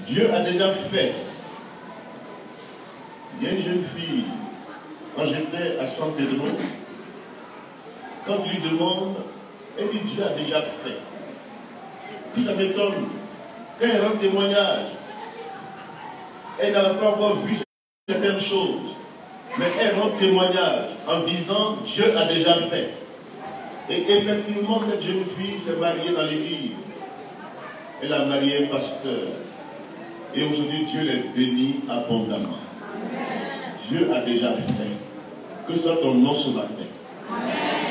Dieu a déjà fait. Il y a une jeune fille, quand j'étais à Saint-Edmond, quand je lui demande, elle dit Dieu a déjà fait. Puis ça m'étonne, quand elle rend témoignage, elle n'a pas encore vu certaines choses, mais elle rend témoignage en disant Dieu a déjà fait. Et effectivement, cette jeune fille s'est mariée dans l'église. Elle a marié un pasteur. Et aujourd'hui, Dieu les bénit abondamment. Dieu a déjà fait. Que ce soit ton nom ce matin.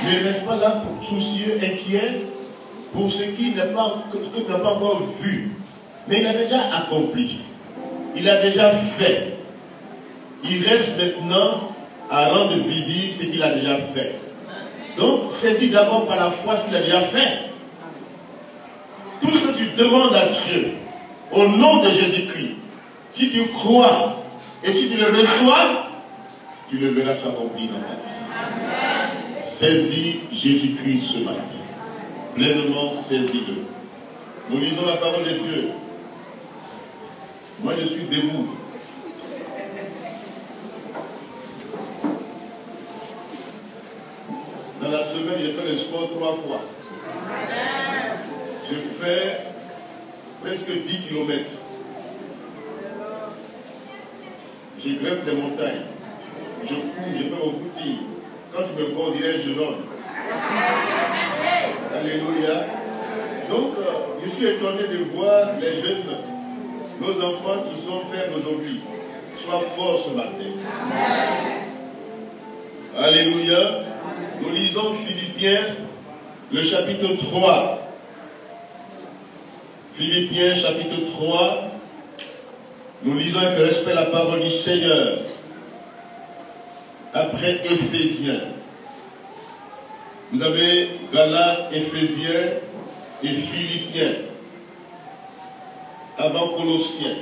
Ne reste pas là soucieux, inquiet pour ce qui n'est pas, que tu n'as pas encore vu. Mais il a déjà accompli. Il a déjà fait. Il reste maintenant à rendre visible ce qu'il a déjà fait. Donc, saisis d'abord par la foi ce qu'il a déjà fait. Tout ce que tu demandes à Dieu, au nom de Jésus-Christ, si tu crois et si tu le reçois, tu le verras s'accomplir dans ta vie. Saisis Jésus-Christ ce matin. Pleinement saisis-le. Nous lisons la parole de Dieu. Moi, je suis debout. Dans la semaine, j'ai fait le sport 3 fois. J'ai fait presque 10 km. Je grimpe les montagnes. Je cours, je fais au footing. Quand je me vois, on dirait je donne. Alléluia. Donc, je suis étonné de voir les jeunes, nos enfants qui sont faibles aujourd'hui. Sois forts ce matin. Alléluia. Nous lisons Philippiens, le chapitre 3. Philippiens, chapitre 3. Nous lisons avec respect la parole du Seigneur. Après Éphésiens. Vous avez Galates, Éphésiens et Philippiens. Avant Colossiens.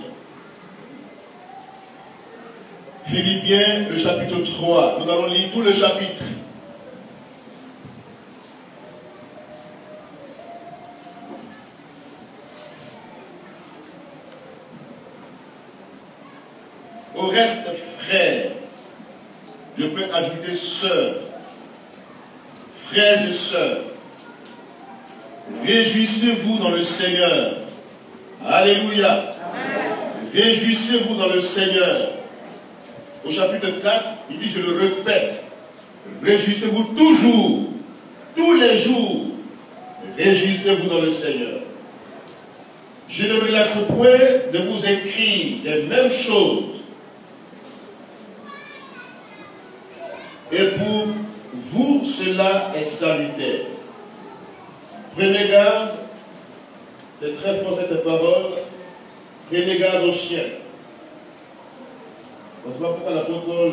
Philippiens, le chapitre 3. Nous allons lire tout le chapitre. Au reste, frères, je peux ajouter sœurs, frères et sœurs, réjouissez-vous dans le Seigneur. Alléluia. Réjouissez-vous dans le Seigneur. Au chapitre 4, il dit, je le répète, réjouissez-vous toujours, tous les jours, réjouissez-vous dans le Seigneur. Je ne me lasse point de vous écrire les mêmes choses. Et pour vous, cela est salutaire. Prenez garde, c'est très fort cette parole, prenez garde aux chiens. On ne sait pas pourquoi l'apôtre Paul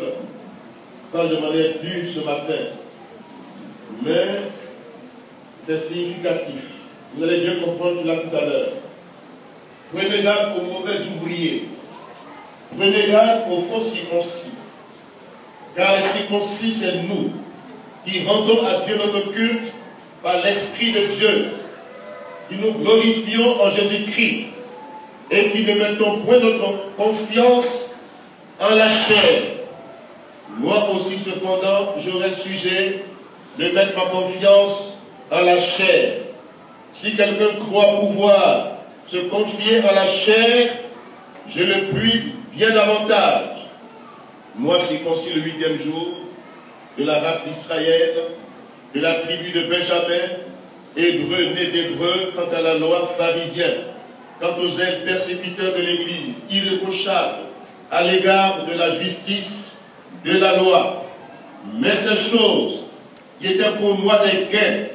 parle de manière dure ce matin, mais c'est significatif. Vous allez bien comprendre cela tout à l'heure. Prenez garde aux mauvais ouvriers. Prenez garde aux faux circoncis. Car les circoncis, c'est nous qui rendons à Dieu notre culte par l'Esprit de Dieu, qui nous glorifions en Jésus-Christ et qui ne mettons point notre confiance en la chair. Moi aussi, cependant, j'aurais sujet de mettre ma confiance en la chair. Si quelqu'un croit pouvoir se confier en la chair, je le puis bien davantage. Moi, circoncis le 8e jour, de la race d'Israël, de la tribu de Benjamin, hébreu né d'hébreu, quant à la loi pharisienne, quant aux ailes persécuteurs de l'Église, irréprochables à l'égard de la justice de la loi. Mais ces choses qui étaient pour moi des gains,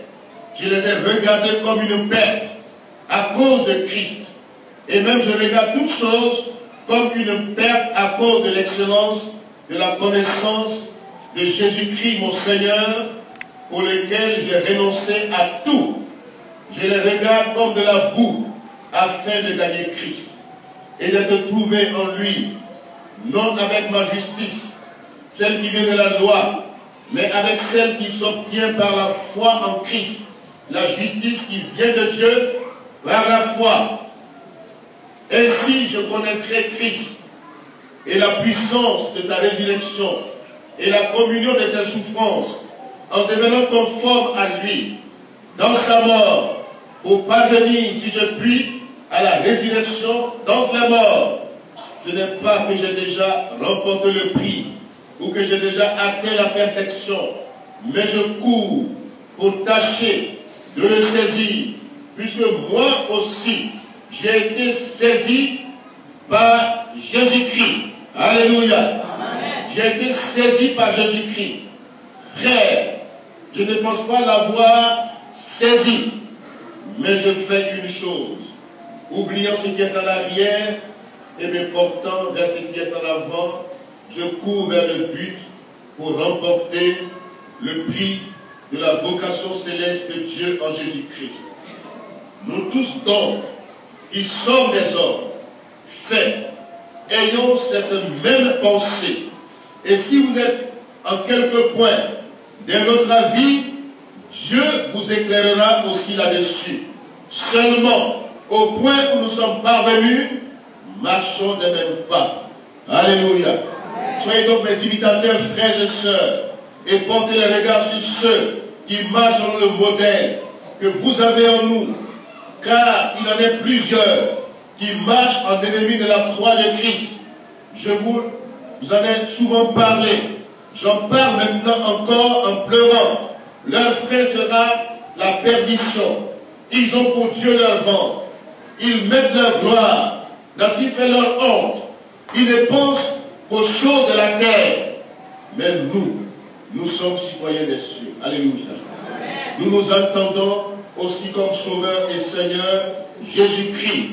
je les ai regardées comme une perte à cause de Christ. Et même je regarde toutes choses comme une perte à cause de l'excellence de la connaissance de Jésus-Christ, mon Seigneur, pour lequel j'ai renoncé à tout. Je les regarde comme de la boue, afin de gagner Christ, et d'être trouvé en lui, non avec ma justice, celle qui vient de la loi, mais avec celle qui s'obtient par la foi en Christ, la justice qui vient de Dieu par la foi. Ainsi je connaîtrai Christ et la puissance de sa résurrection et la communion de ses souffrances en devenant conforme à lui dans sa mort pour parvenir, si je puis, à la résurrection d'entre les morts. Ce n'est pas que j'ai déjà remporté le prix ou que j'ai déjà atteint la perfection, mais je cours pour tâcher de le saisir, puisque moi aussi, j'ai été saisi par Jésus-Christ. Alléluia. J'ai été saisi par Jésus-Christ. Frère, je ne pense pas l'avoir saisi, mais je fais une chose, oubliant ce qui est en arrière et me portant vers ce qui est en avant, je cours vers le but pour remporter le prix de la vocation céleste de Dieu en Jésus-Christ. Nous tous donc, qui sommes des hommes, faits, ayons cette même pensée. Et si vous êtes en quelque point de notre avis, Dieu vous éclairera aussi là-dessus. Seulement, au point où nous sommes parvenus, marchons des mêmes pas. Alléluia. Soyez donc mes imitateurs, frères et sœurs, et portez les regards sur ceux qui marchent selon le modèle que vous avez en nous, car il en est plusieurs qui marchent en ennemis de la croix de Christ. Je vous en ai souvent parlé. J'en parle maintenant encore en pleurant. Leur fin sera la perdition. Ils ont pour Dieu leur ventre. Ils mettent leur gloire dans ce qui fait leur honte. Ils ne pensent qu'aux choses de la terre. Mais nous sommes citoyens des cieux. Alléluia. Nous nous attendons aussi comme Sauveur et Seigneur Jésus-Christ,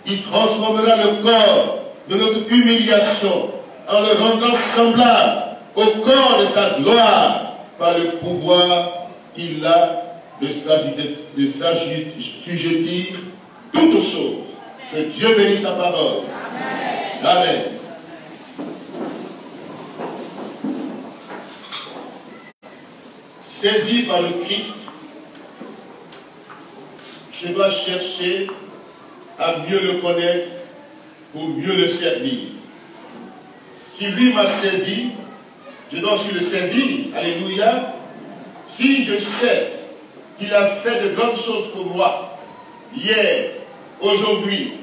qui transformera le corps de notre humiliation en le rendant semblable au corps de sa gloire par le pouvoir qu'il a de s'assujettir toutes choses. Que Dieu bénisse sa parole. Amen. Amen. Saisi par le Christ, je dois chercher à mieux le connaître pour mieux le servir. Si lui m'a saisi, je dois aussi le servir. Alléluia. Si je sais qu'il a fait de grandes choses pour moi, hier, aujourd'hui,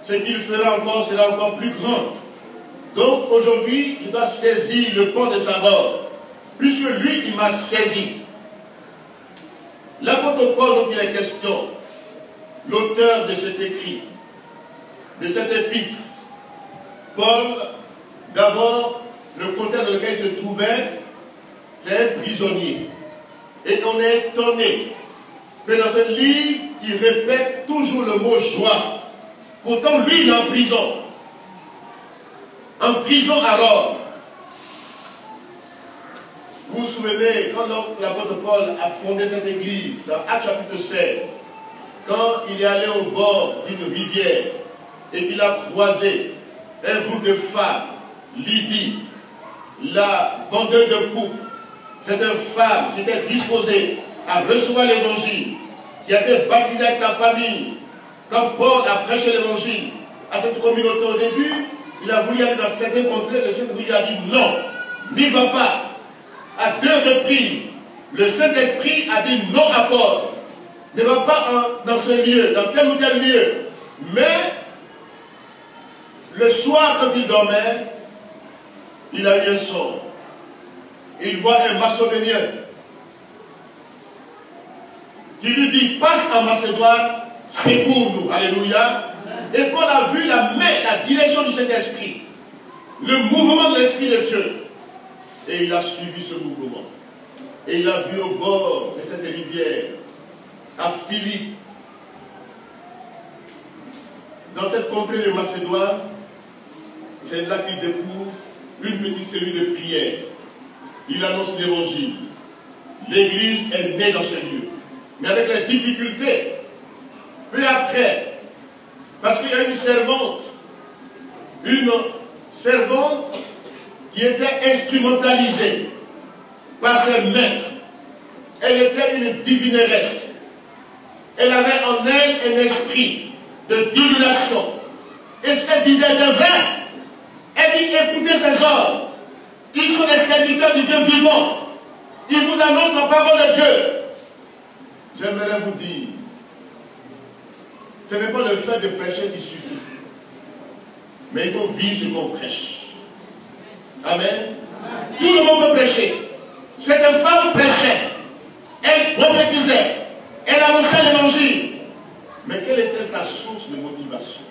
ce qu'il fera encore sera encore plus grand. Donc aujourd'hui, je dois saisir le pont de sa mort, puisque lui, il m'a saisi. L'apôtre Paul, dont il est question, l'auteur de cet écrit, de cette épître, Paul, d'abord, le contexte dans lequel il se trouvait, c'est un prisonnier. Et on est étonné que dans ce livre, il répète toujours le mot joie. Pourtant, lui, il est en prison. En prison à Rome. Vous vous souvenez, quand l'apôtre Paul a fondé cette église, dans Actes chapitre 16, quand il est allé au bord d'une rivière et qu'il a croisé un groupe de femmes, Lydie, la vendeuse de poupes, c'est une femme qui était disposée à recevoir l'évangile, qui a été baptisée avec sa famille. Quand Paul a prêché l'évangile à cette communauté au début, il a voulu aller dans certaines contrées, le Saint-Esprit lui a dit non, n'y va pas. À 2 reprises, le Saint-Esprit a dit non à Paul. Ne va pas dans ce lieu, dans tel ou tel lieu. Mais, le soir, quand il dormait, il a eu un songe. Il voit un Macédonien qui lui dit, passe en Macédoine, c'est pour nous. Alléluia. Et Paul a vu la main, la direction du Saint-Esprit, le mouvement de l'Esprit de Dieu. Et il a suivi ce mouvement. Et il a vu au bord de cette rivière, à Philippe, dans cette contrée de Macédoine, c'est là qu'il découvre une petite cellule de prière. Il annonce l'évangile. L'église est née dans ce lieu. Mais avec les difficultés, peu après, parce qu'il y a une servante qui était instrumentalisée par ses maîtres. Elle était une divineresse. Elle avait en elle un esprit de divination. Et ce qu'elle disait était vrai. Elle dit, écoutez ces hommes. Ils sont des serviteurs du Dieu vivant. Ils vous annoncent la parole de Dieu. J'aimerais vous dire, ce n'est pas le fait de prêcher qui suffit. Mais il faut vivre ce qu'on prêche. Amen. Tout le monde peut prêcher. Cette femme prêchait. Elle prophétisait. Elle annonçait l'évangile. Mais quelle était sa source de motivation?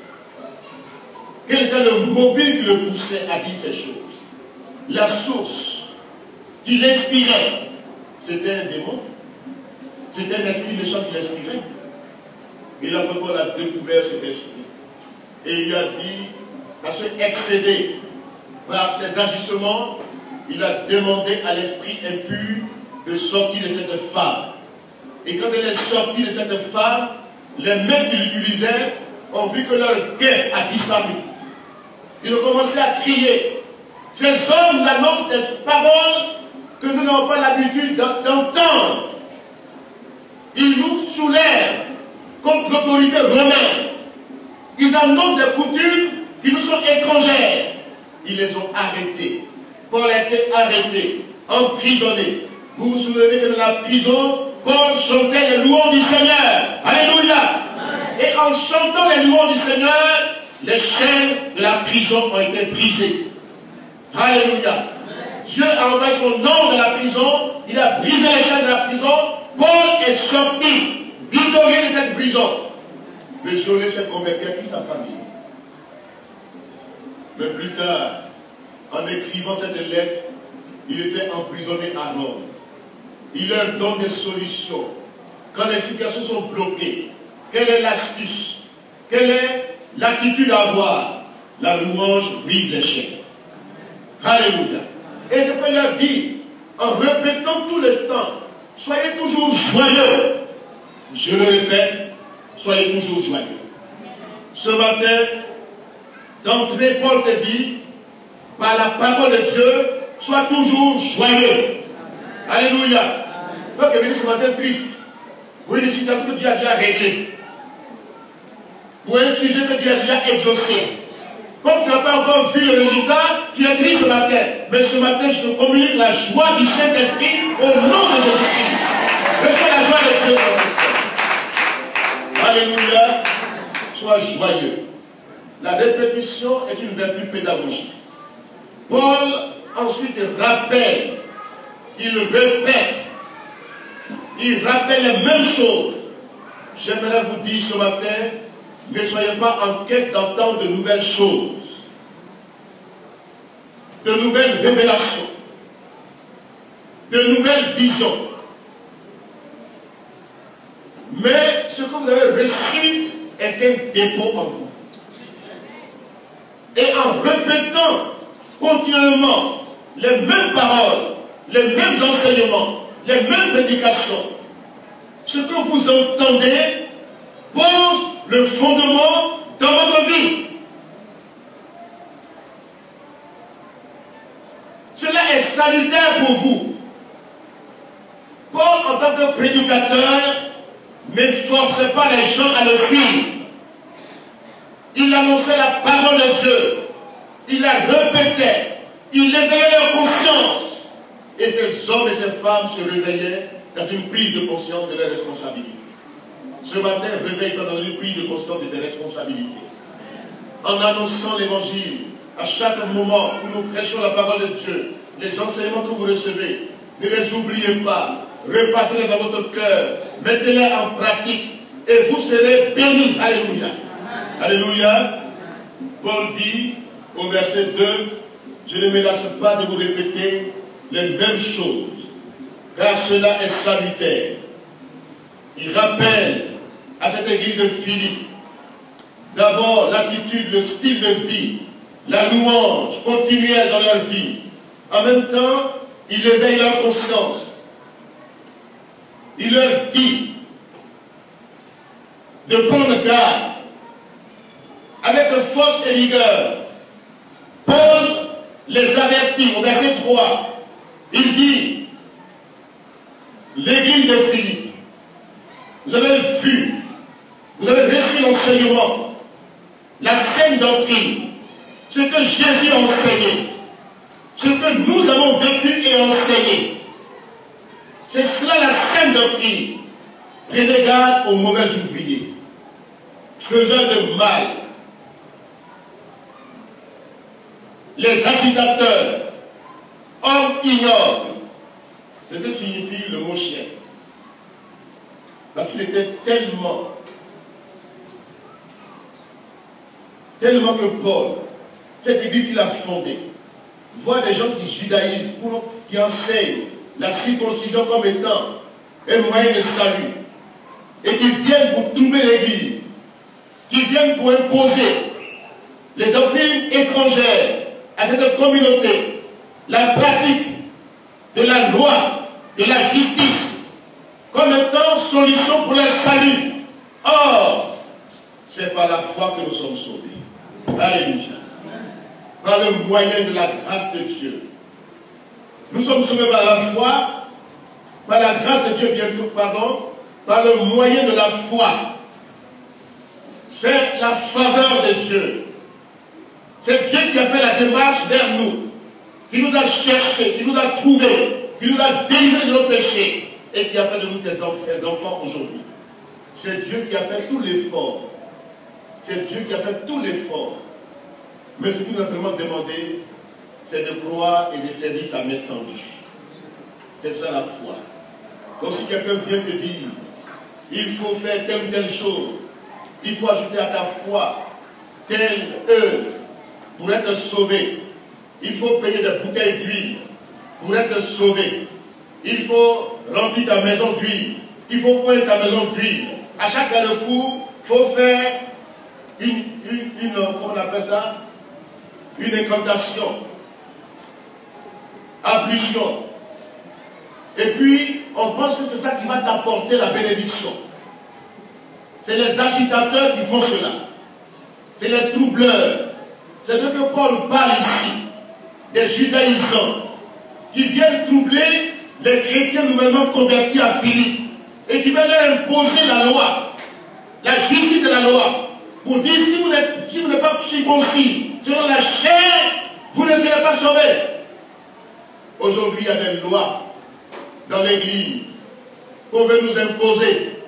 Quel était le mobile qui le poussait à dire ces choses? La source qui l'inspirait, c'était un démon. C'était un esprit méchant qui l'inspirait. Et l'apôtre Paul a découvert cet esprit. Et il lui a dit, parce qu'excédé par ses agissements, il a demandé à l'esprit impur de sortir de cette femme. Et quand elle est sortie de cette femme, les mains qui l'utilisaient ont vu que leur gain a disparu. Ils ont commencé à crier. Ces hommes nous annoncent des paroles que nous n'avons pas l'habitude d'entendre. Ils nous soulèvent contre l'autorité romaine. Ils annoncent des coutumes qui nous sont étrangères. Ils les ont arrêtés. Paul a été arrêté, emprisonné. Vous vous souvenez que dans la prison, Paul chantait les louanges du Seigneur. Alléluia. Et en chantant les louanges du Seigneur, les chaînes de la prison ont été brisées. Alléluia. Dieu a envoyé son nom dans la prison. Il a brisé les chaînes de la prison. Paul est sorti, victorieux de cette prison. Le geôlier s'est converti à toute sa famille. Mais plus tard, en écrivant cette lettre, il était emprisonné à Rome. Il leur donne des solutions. Quand les situations sont bloquées, quelle est l'astuce? Quelle est l'attitude à avoir? La louange brise les chaînes. Alléluia. Et ce que leur dit, en répétant tout le temps, soyez toujours joyeux. Je le répète, soyez toujours joyeux. Ce matin, d'entrée, Paul te dit, par la parole de Dieu, sois toujours joyeux. Alléluia. Donc, il est venu ce matin triste. Pour une situation que Dieu a déjà réglée. Pour un sujet que Dieu a déjà exaucé. Comme tu n'as pas encore vu le résultat, tu es triste ce matin. Mais ce matin, je te communique la joie du Saint-Esprit au nom de Jésus-Christ. Reçois la joie de Dieu. Alléluia. Sois joyeux. La répétition est une vertu pédagogique. Paul ensuite rappelle, il répète, il rappelle les mêmes choses. J'aimerais vous dire ce matin, ne soyez pas en quête d'entendre de nouvelles choses, de nouvelles révélations, de nouvelles visions. Mais ce que vous avez reçu est un dépôt en vous. Et en répétant continuellement les mêmes paroles, les mêmes enseignements, les mêmes prédications, ce que vous entendez pose le fondement dans votre vie. Cela est salutaire pour vous. Paul, en tant que prédicateur, ne forçait pas les gens à le suivre. Il annonçait la parole de Dieu. Il la répétait. Il éveillait leur conscience. Et ces hommes et ces femmes se réveillaient dans une prise de conscience de leurs responsabilités. Ce matin, réveille-toi dans une prise de conscience de tes responsabilités. En annonçant l'évangile, à chaque moment où nous prêchons la parole de Dieu, les enseignements que vous recevez, ne les oubliez pas. Repassez-les dans votre cœur. Mettez-les en pratique. Et vous serez bénis. Alléluia. Alléluia. Paul dit au verset 2, je ne me lasse pas de vous répéter les mêmes choses, car cela est salutaire. Il rappelle à cette église de Philippe, d'abord l'attitude, le style de vie, la louange continuelle dans leur vie. En même temps, il éveille leur conscience. Il leur dit de prendre garde avec force et rigueur. Paul les avertit au verset 3. Il dit, l'église de Philippe, vous avez vu, vous avez reçu l'enseignement, la saine doctrine, ce que Jésus a enseigné, ce que nous avons vécu et enseigné. C'est cela la saine doctrine. Prenez garde aux mauvais ouvriers, faiseurs de mal, les agitateurs, hommes ignobles. C'est ce que signifie le mot chien. Parce qu'il était tellement que Paul, cette église qu'il a fondée, voit des gens qui judaïsent, qui enseignent la circoncision comme étant un moyen de salut, et qui viennent pour troubler l'église, qui viennent pour imposer les doctrines étrangères à cette communauté, la pratique de la loi, de la justice, comme étant solution pour le salut. Or, c'est par la foi que nous sommes sauvés. Alléluia. Par le moyen de la grâce de Dieu. Nous sommes sauvés par la foi, par la grâce de Dieu, par le moyen de la foi. C'est la faveur de Dieu. C'est Dieu qui a fait la démarche vers nous, qui nous a cherchés, qui nous a trouvés, qui nous a délivrés de nos péchés et qui a fait de nous ses enfants aujourd'hui. C'est Dieu qui a fait tout l'effort. C'est Dieu qui a fait tout l'effort. Mais ce qu'il nous a vraiment demandé, c'est de croire et de saisir sa main tendue. C'est ça la foi. Donc si quelqu'un vient te dire, il faut faire telle ou telle chose, il faut ajouter à ta foi telle œuvre pour être sauvé. Il faut payer des bouteilles d'huile pour être sauvé. Il faut remplir ta maison d'huile. Il faut poindre ta maison d'huile. À chaque carrefour, il faut faire comment on appelle ça? Une incantation. Ablution. Et puis, on pense que c'est ça qui va t'apporter la bénédiction. C'est les agitateurs qui font cela. C'est les troubleurs. C'est de que Paul parle ici. Des judaïsants qui viennent troubler les chrétiens nouvellement convertis à Philippe et qui veulent leur imposer la loi, la justice de la loi, pour dire si vous n'êtes pas circoncis selon la chair, vous ne serez pas sauvés. Aujourd'hui, il y a des lois dans l'église qu'on veut nous imposer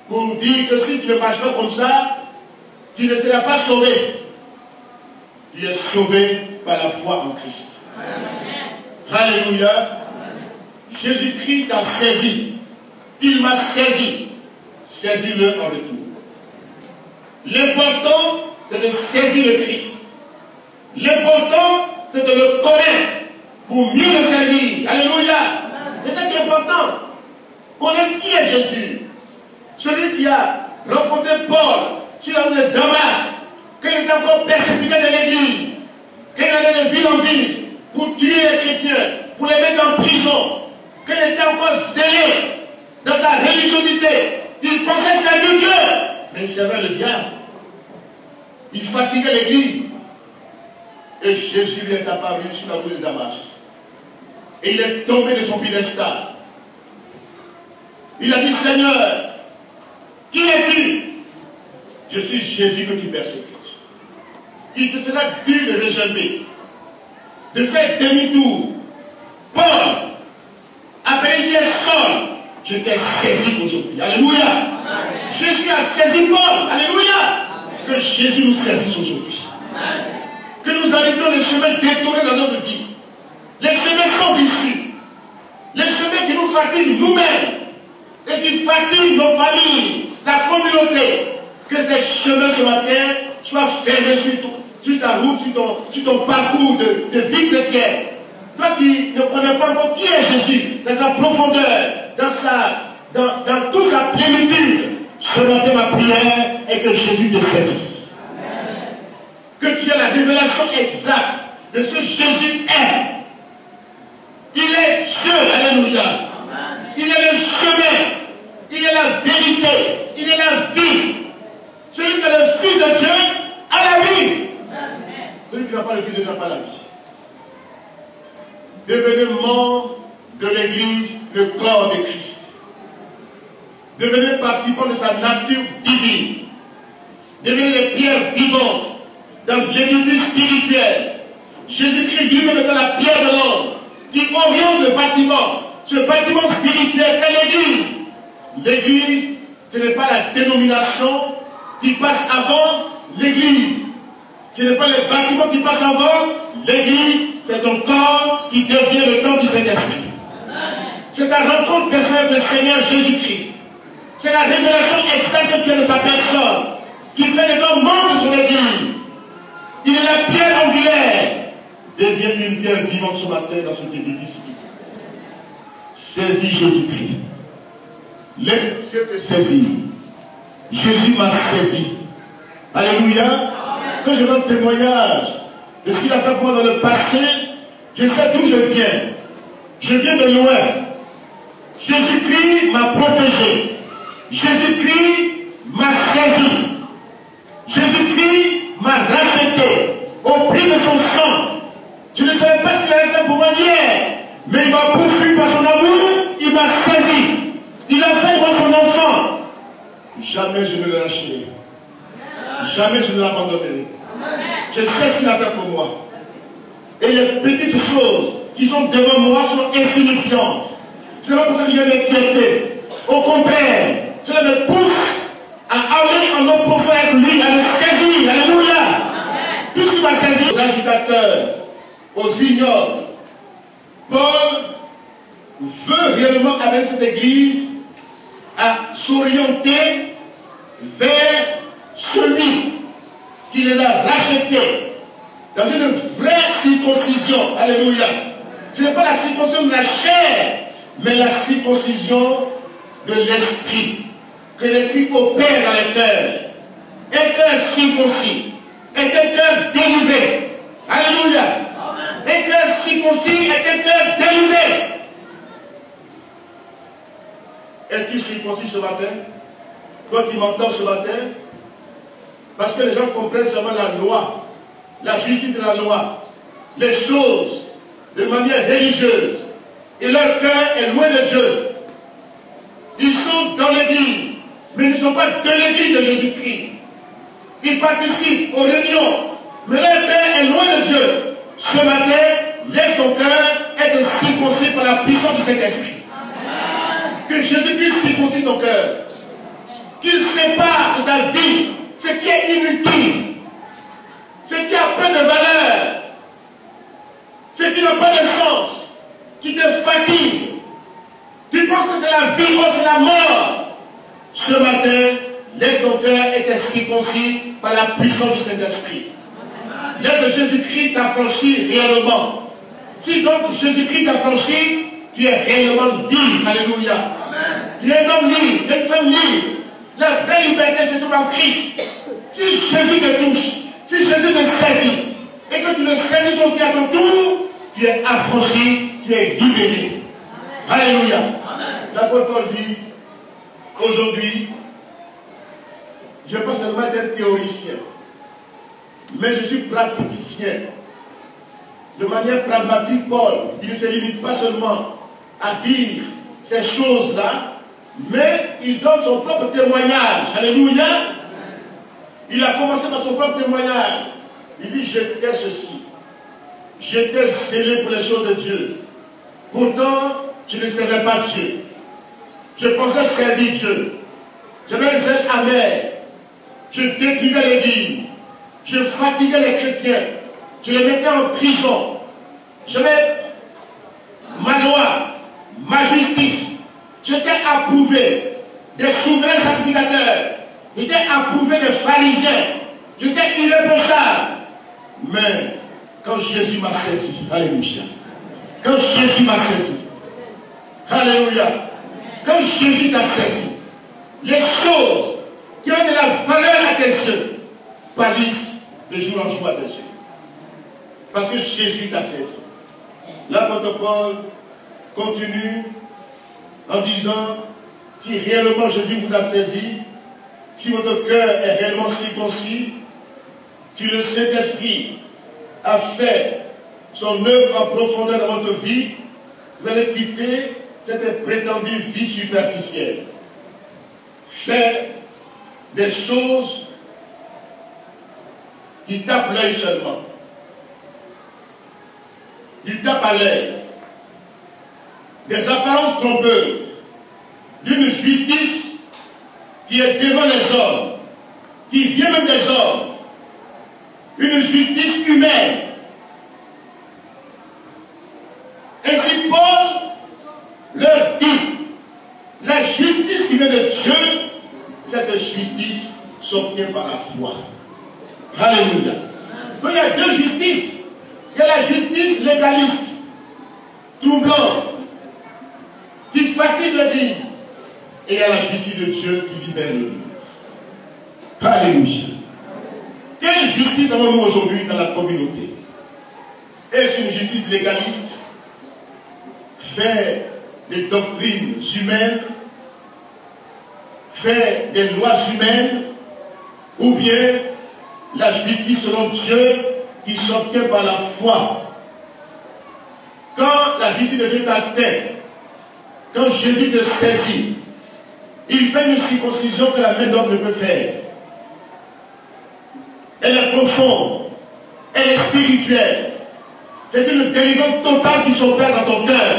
pour dire que si tu ne marches pas comme ça, tu ne seras pas sauvé. Tu es sauvé par la foi en Christ. Amen. Alléluia. Jésus-Christ t'a saisi. Il m'a saisi. Saisis-le en retour. L'important, c'est de saisir le Christ. L'important, c'est de le connaître pour mieux le servir. Alléluia. C'est ça qui est important. Connaître qui est Jésus. Celui qui a rencontré Paul sur la route de Damas, qu'il était encore persécuté de l'église, qu'il allait de ville en ville pour tuer les chrétiens, pour les mettre en prison, qu'il était encore zélé dans sa religiosité. Il pensait servir Dieu, mais il servait le diable. Il fatiguait l'église. Et Jésus lui est apparu sur la route de Damas. Et il est tombé de son piédestal. Il a dit, Seigneur, qui es-tu? Je suis Jésus que tu persécutes. Il te sera dur de réjouir, de faire demi-tour. Paul, appelé hier Saul, je t'ai saisi aujourd'hui. Alléluia. Jésus a saisi Paul. Alléluia. Que Jésus nous saisisse aujourd'hui. Que nous arrêtions les chemins détournés dans notre vie. Les chemins sans issue. Les chemins qui nous fatiguent nous-mêmes et qui fatiguent nos familles, la communauté. Que ces chemins ce matin soient fermés sur ta route, sur ton parcours de vie chrétienne. Toi qui ne connais pas encore qui est Jésus, dans sa profondeur, dans toute sa plénitude, ce matin ma prière est que Jésus te saisisse. Amen. Que tu aies la révélation exacte de ce que Jésus est. Il est Dieu, alléluia. Amen. Il est le chemin, il est la vérité, il est la vie. Celui qui est le Fils de Dieu a la vie. Amen. Celui qui n'a pas le Fils de Dieu n'a pas la vie. Devenez membre de l'Église, le corps de Christ. Devenez participant de sa nature divine. devenez des pierres vivantes dans l'édifice spirituel. Jésus-Christ lui-même étant la pierre de l'homme qui oriente le bâtiment, ce bâtiment spirituel qu'est l'Église. L'Église, ce n'est pas la dénomination qui passe avant l'Église. Ce n'est pas le bâtiment qui passe avant l'Église, c'est ton corps qui devient le temple du Saint-Esprit. C'est ta rencontre personnelle avec le Seigneur Jésus-Christ. C'est la révélation exacte de sa personne qui fait de toi membre de son Église. Il est la pierre angulaire. Devient une pierre vivante ce matin dans cet édifice. Saisis Jésus-Christ. Laisse Dieu te saisir. Jésus m'a saisi. Alléluia. Quand je rends témoignage de ce qu'il a fait pour moi dans le passé, je sais d'où je viens. Je viens de loin. Jésus-Christ m'a protégé. Jésus-Christ m'a saisi. Jésus-Christ m'a racheté au prix de son sang. Je ne savais pas ce qu'il avait fait pour moi hier, mais il m'a poursuivi par son amour, il m'a saisi. Il a fait de moi son enfant. Jamais je ne le lâcherai. Jamais je ne l'abandonnerai. Je sais ce qu'il a fait pour moi. Et les petites choses qui sont devant moi sont insignifiantes. Ce n'est pas pour ça que je vais m'inquiéter. Au contraire, cela me pousse à aller en eau profonde avec lui, à le saisir. Alléluia. Puisqu'il m'a saisi aux agitateurs, aux ignobles, Paul veut réellement avec cette église à s'orienter vers celui qui les a rachetés dans une vraie circoncision. Alléluia. Ce n'est pas la circoncision de la chair, mais la circoncision de l'esprit. Que l'esprit opère dans les cœurs. Un cœur circoncis est un cœur délivré. Alléluia. Un cœur circoncis est un cœur délivré. Es-tu circoncis ce matin? Toi qui m'entends ce matin? Parce que les gens comprennent seulement la loi, la justice de la loi, les choses de manière religieuse. Et leur cœur est loin de Dieu. Ils sont dans l'église, mais ils ne sont pas de l'église de Jésus-Christ. Ils participent aux réunions, mais leur cœur est loin de Dieu. Ce matin, laisse ton cœur être circoncis par la puissance du Saint-Esprit. Que Jésus-Christ circoncis ton cœur. Qu'il sépare de ta vie ce qui est inutile, ce qui a peu de valeur, ce qui n'a pas de sens, qui te fatigue. Tu penses que c'est la vie ou c'est la mort. Ce matin, laisse ton cœur être circoncis par la puissance du Saint-Esprit. Laisse Jésus-Christ t'affranchir réellement. Si donc Jésus-Christ t'affranchit, tu es réellement libre. Alléluia. Tu es un homme libre, tu es une femme libre. La vraie liberté se trouve en Christ. Si Jésus te touche, si Jésus te saisit, et que tu le saisis aussi à ton tour, tu es affranchi, tu es libéré. Alléluia. L'apôtre Paul dit, aujourd'hui, je ne peux pas seulement être un théoricien, mais je suis praticien. De manière pragmatique, Paul, il ne se limite pas seulement à dire ces choses-là, mais il donne son propre témoignage. Alléluia. Il a commencé par son propre témoignage. Il dit, j'étais ceci. J'étais zélé pour les choses de Dieu. Pourtant, je ne servais pas Dieu. Je pensais servir Dieu. J'avais un zèle amer. Je détruisais l'église. Je fatiguais les chrétiens. Je les mettais en prison. J'avais ma loi, ma justice. J'étais approuvé des souverains sacrificateurs. J'étais approuvé des pharisiens. J'étais irréprochable. Mais quand Jésus m'a saisi, alléluia. Quand Jésus m'a saisi, alléluia. Quand Jésus t'a saisi, les choses qui ont de la valeur à tes yeux pâlissent de jour en jour à tes yeux. Parce que Jésus t'a saisi. L'apôtre Paul continue en disant, si réellement Jésus vous a saisi, si votre cœur est réellement circoncis, si le Saint-Esprit a fait son œuvre en profondeur dans votre vie, vous allez quitter cette prétendue vie superficielle. Faire des choses qui tape l'œil seulement. Du tape à l'œil. Des apparences trompeuses. D'une justice qui est devant les hommes, qui vient même des hommes. Une justice humaine. Ainsi Paul leur dit, la justice qui vient de Dieu, cette justice s'obtient par la foi. Alléluia. Donc il y a deux justices. Il y a la justice légaliste, troublante, qui fatigue l'Église. Et il y a la justice de Dieu qui libère l'Église. Alléluia. Quelle justice avons-nous aujourd'hui dans la communauté? Est-ce une justice légaliste? Fait des doctrines humaines? Fait des lois humaines? Ou bien la justice selon Dieu qui s'obtient par la foi? Quand la justice de Dieu t'atteint, quand Jésus te saisit, il fait une circoncision que la main d'homme ne peut faire. Elle est profonde, elle est spirituelle. C'est une délivrance totale qui s'opère dans ton cœur.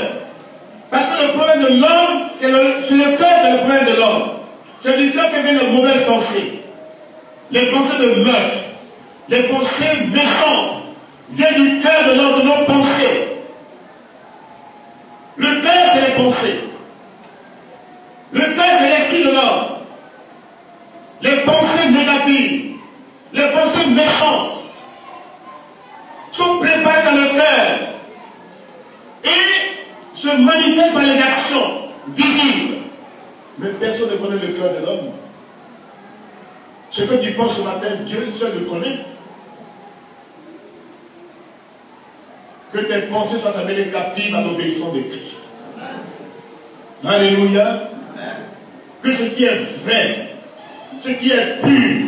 Parce que le problème de l'homme, c'est le cœur qui est le problème de l'homme. C'est du cœur que viennent les mauvaises pensées. Les pensées de meurtre, les pensées méchantes viennent du cœur de l'homme, de nos pensées. Le cœur, c'est les pensées. Le cœur, c'est l'esprit de l'homme. Les pensées négatives, les pensées méchantes sont préparées dans le cœur et se manifestent par les actions visibles. Mais personne ne connaît le cœur de l'homme. Ce que tu penses ce matin, Dieu seul le connaît. Que tes pensées soient amenées captives à l'obéissance de Christ. Alléluia. Que ce qui est vrai, ce qui est pur,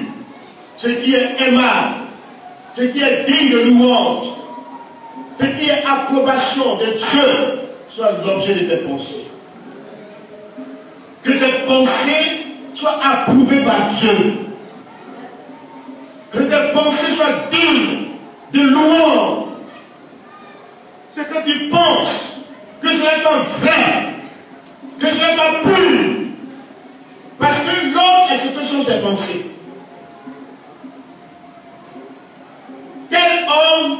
ce qui est aimable, ce qui est digne de louange, ce qui est approbation de Dieu, soit l'objet de tes pensées. Que tes pensées soient approuvées par Dieu. Que tes pensées soient dignes de louange. C'est que tu penses, que cela soit vrai, que cela soit pur. Parce que l'homme est ce que sont ses pensées. Tel homme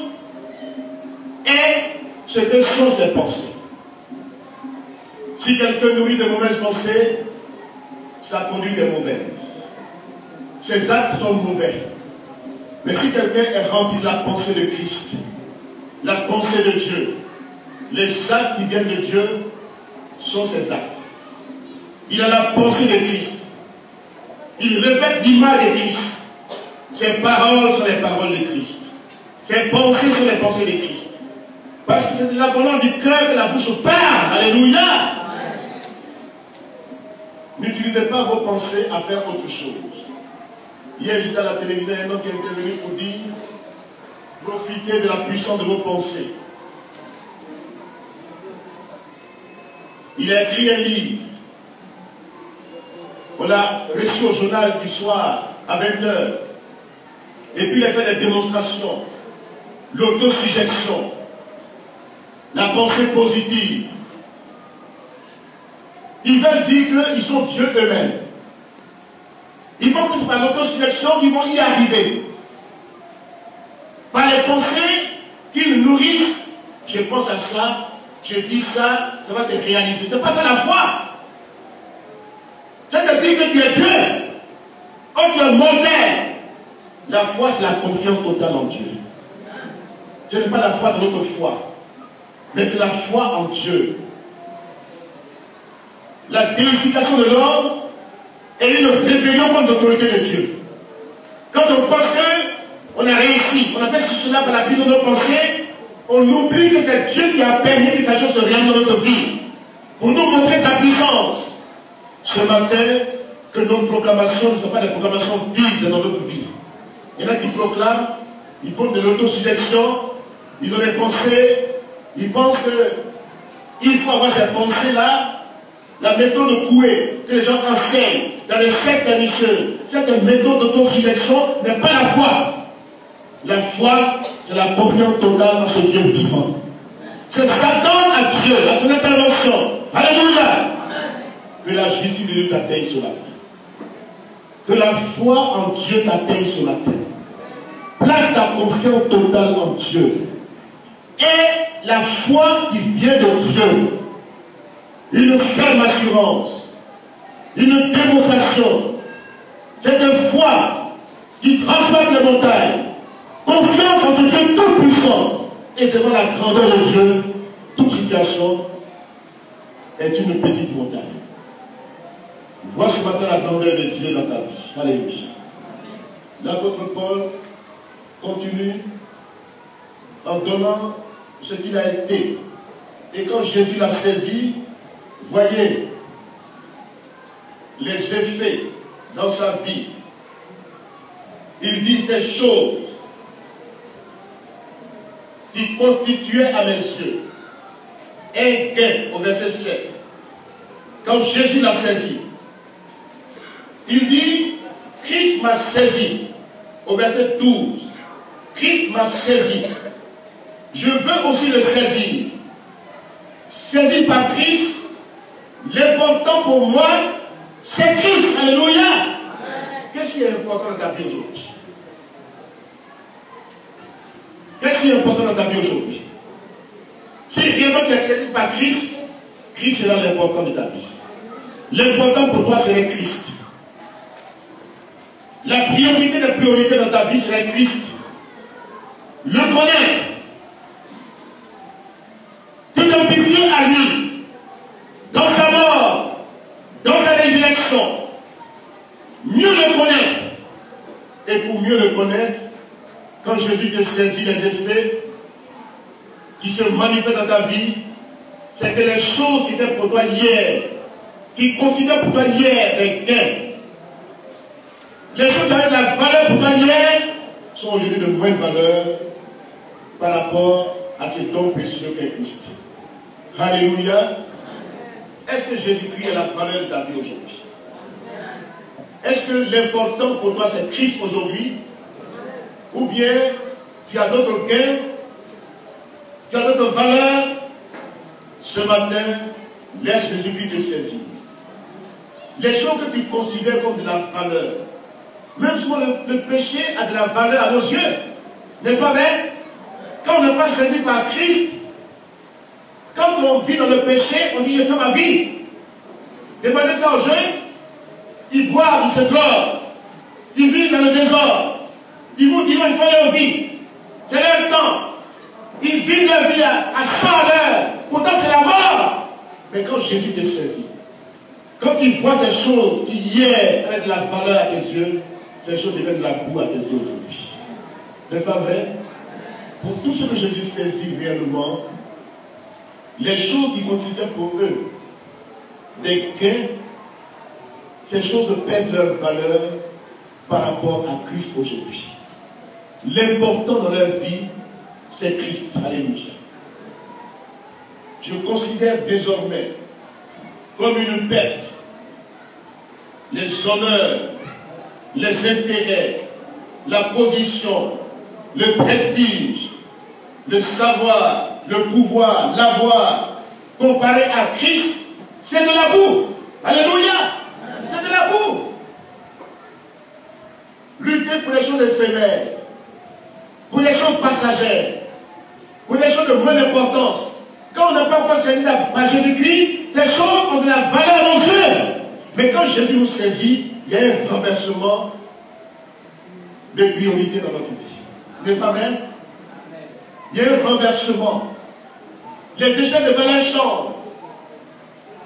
est ce que sont ses pensées. Si quelqu'un nourrit de mauvaises pensées, ça produit des mauvaises. Ses actes sont mauvais. Mais si quelqu'un est rempli de la pensée de Christ, la pensée de Dieu, les actes qui viennent de Dieu sont ses actes. Il a la pensée de Christ. Il répète l'image de Christ. Ses paroles sont les paroles de Christ. Ses pensées sont les pensées de Christ. Parce que c'est de l'abondance du cœur que la bouche parle. Alléluia. N'utilisez pas vos pensées à faire autre chose. Hier, j'étais à la télévision, un homme qui est intervenu pour dire profitez de la puissance de vos pensées. Il a écrit un livre. On l'a reçu au journal du soir à 20h. Et puis il a fait des démonstrations. L'autosuggestion. La pensée positive. Ils veulent dire qu'ils sont Dieu eux-mêmes. Ils pensent que c'est par l'autosuggestion qu'ils vont y arriver. Par les pensées qu'ils nourrissent. Je pense à ça, je dis ça, ça va se réaliser. C'est pas ça la foi. Ça c'est dire que tu es Dieu. Oh, tu es mortel. La foi, c'est la confiance totale en Dieu. Ce n'est pas la foi de notre foi, mais c'est la foi en Dieu. La déification de l'homme est une rébellion contre l'autorité de Dieu. Quand on pense qu'on a réussi, on a fait cela par la puissance de nos pensées, on oublie que c'est Dieu qui a permis que sa chose se réalise dans notre vie. Pour nous montrer sa puissance. Ce matin, que nos proclamations ne soient pas des proclamations vides dans notre vie. Il y en a qui proclament, ils prennent de l'autosuggestion, ils ont des pensées, ils pensent qu'il faut avoir ces pensées-là. La méthode de couer que les gens enseignent dans les sectes pernicieuses, cette méthode d'autosuggestion n'est pas la foi. La foi, c'est la confiance totale dans ce Dieu vivant. C'est s'attendre à Dieu, à son intervention. Alléluia. Que la justice de Dieu t'atteigne ce matin. Que la foi en Dieu t'atteigne ce matin. Place ta confiance totale en Dieu. Et la foi qui vient de Dieu, une ferme assurance, une démonstration, c'est une foi qui transforme les montagnes. Confiance en ce Dieu tout-puissant. Et devant la grandeur de Dieu, toute situation est une petite montagne. Vois ce matin la grandeur de Dieu dans ta vie. Alléluia. L'apôtre Paul continue en donnant ce qu'il a été. Et quand Jésus l'a saisi, voyez les effets dans sa vie. Il dit ces choses qui constituaient à mes yeux un gain, au verset 7. Quand Jésus l'a saisi, il dit, Christ m'a saisi, au verset 12. Christ m'a saisi. Je veux aussi le saisir. Saisi par Christ, l'important pour moi, c'est Christ. Alléluia. Qu'est-ce qui est important dans ta vie aujourd'hui? Qu'est-ce qui est important dans ta vie aujourd'hui? Si vraiment tu es saisi par Christ, Christ sera l'important de ta vie. L'important pour toi serait Christ. La priorité des priorités dans ta vie serait Christ. Le connaître. T'identifier à lui. Dans sa mort. Dans sa résurrection. Mieux le connaître. Et pour mieux le connaître, quand Jésus te saisit les effets qui se manifestent dans ta vie, c'est que les choses qui étaient pour toi hier, qui considèrent pour toi hier des gains, les choses qui avaient de la valeur pour toi hier, sont aujourd'hui de moindre valeur par rapport à ce don précieux qu'est Christ. Alléluia. Est-ce que Jésus-Christ est la valeur de ta vie aujourd'hui? Est-ce que l'important pour toi c'est Christ aujourd'hui? Ou bien tu as d'autres gains, tu as d'autres valeurs? Ce matin, laisse Jésus-Christ te saisir. Les choses que tu considères comme de la valeur, même souvent le péché a de la valeur à nos yeux. N'est-ce pas vrai? Quand on n'est pas saisi par Christ, quand on vit dans le péché, on dit je fais ma vie. Demandez ça aux jeunes, ils boivent, ils se drogent, ils vivent dans le désordre. Ils vous diront ils font leur vie. C'est leur temps. Ils vivent leur vie à 100 heures. Pourtant c'est la mort. Mais quand Jésus te saisit, quand il voit ces choses qui hier avaient de la valeur à tes yeux, ces choses deviennent de la boue à tes yeux aujourd'hui. N'est-ce pas vrai? Pour tout ce que Jésus saisit réellement, les choses qu'ils considèrent pour eux des gains, ces choses perdent leur valeur par rapport à Christ aujourd'hui. L'important dans leur vie, c'est Christ. Alléluia. Je considère désormais comme une perte les honneurs, les intérêts, la position, le prestige, le savoir, le pouvoir, l'avoir, comparé à Christ, c'est de la boue. Alléluia. C'est de la boue. Lutter pour les choses éphémères, pour les choses passagères, pour les choses de moindre importance. Quand on n'a pas encore saisi par Jésus-Christ, ces choses ont de la valeur à nos yeux. Mais quand Jésus nous saisit, il y a un renversement de priorité dans notre vie. N'est-ce pas vrai? Il y a un renversement. Les échelles de valeur changent.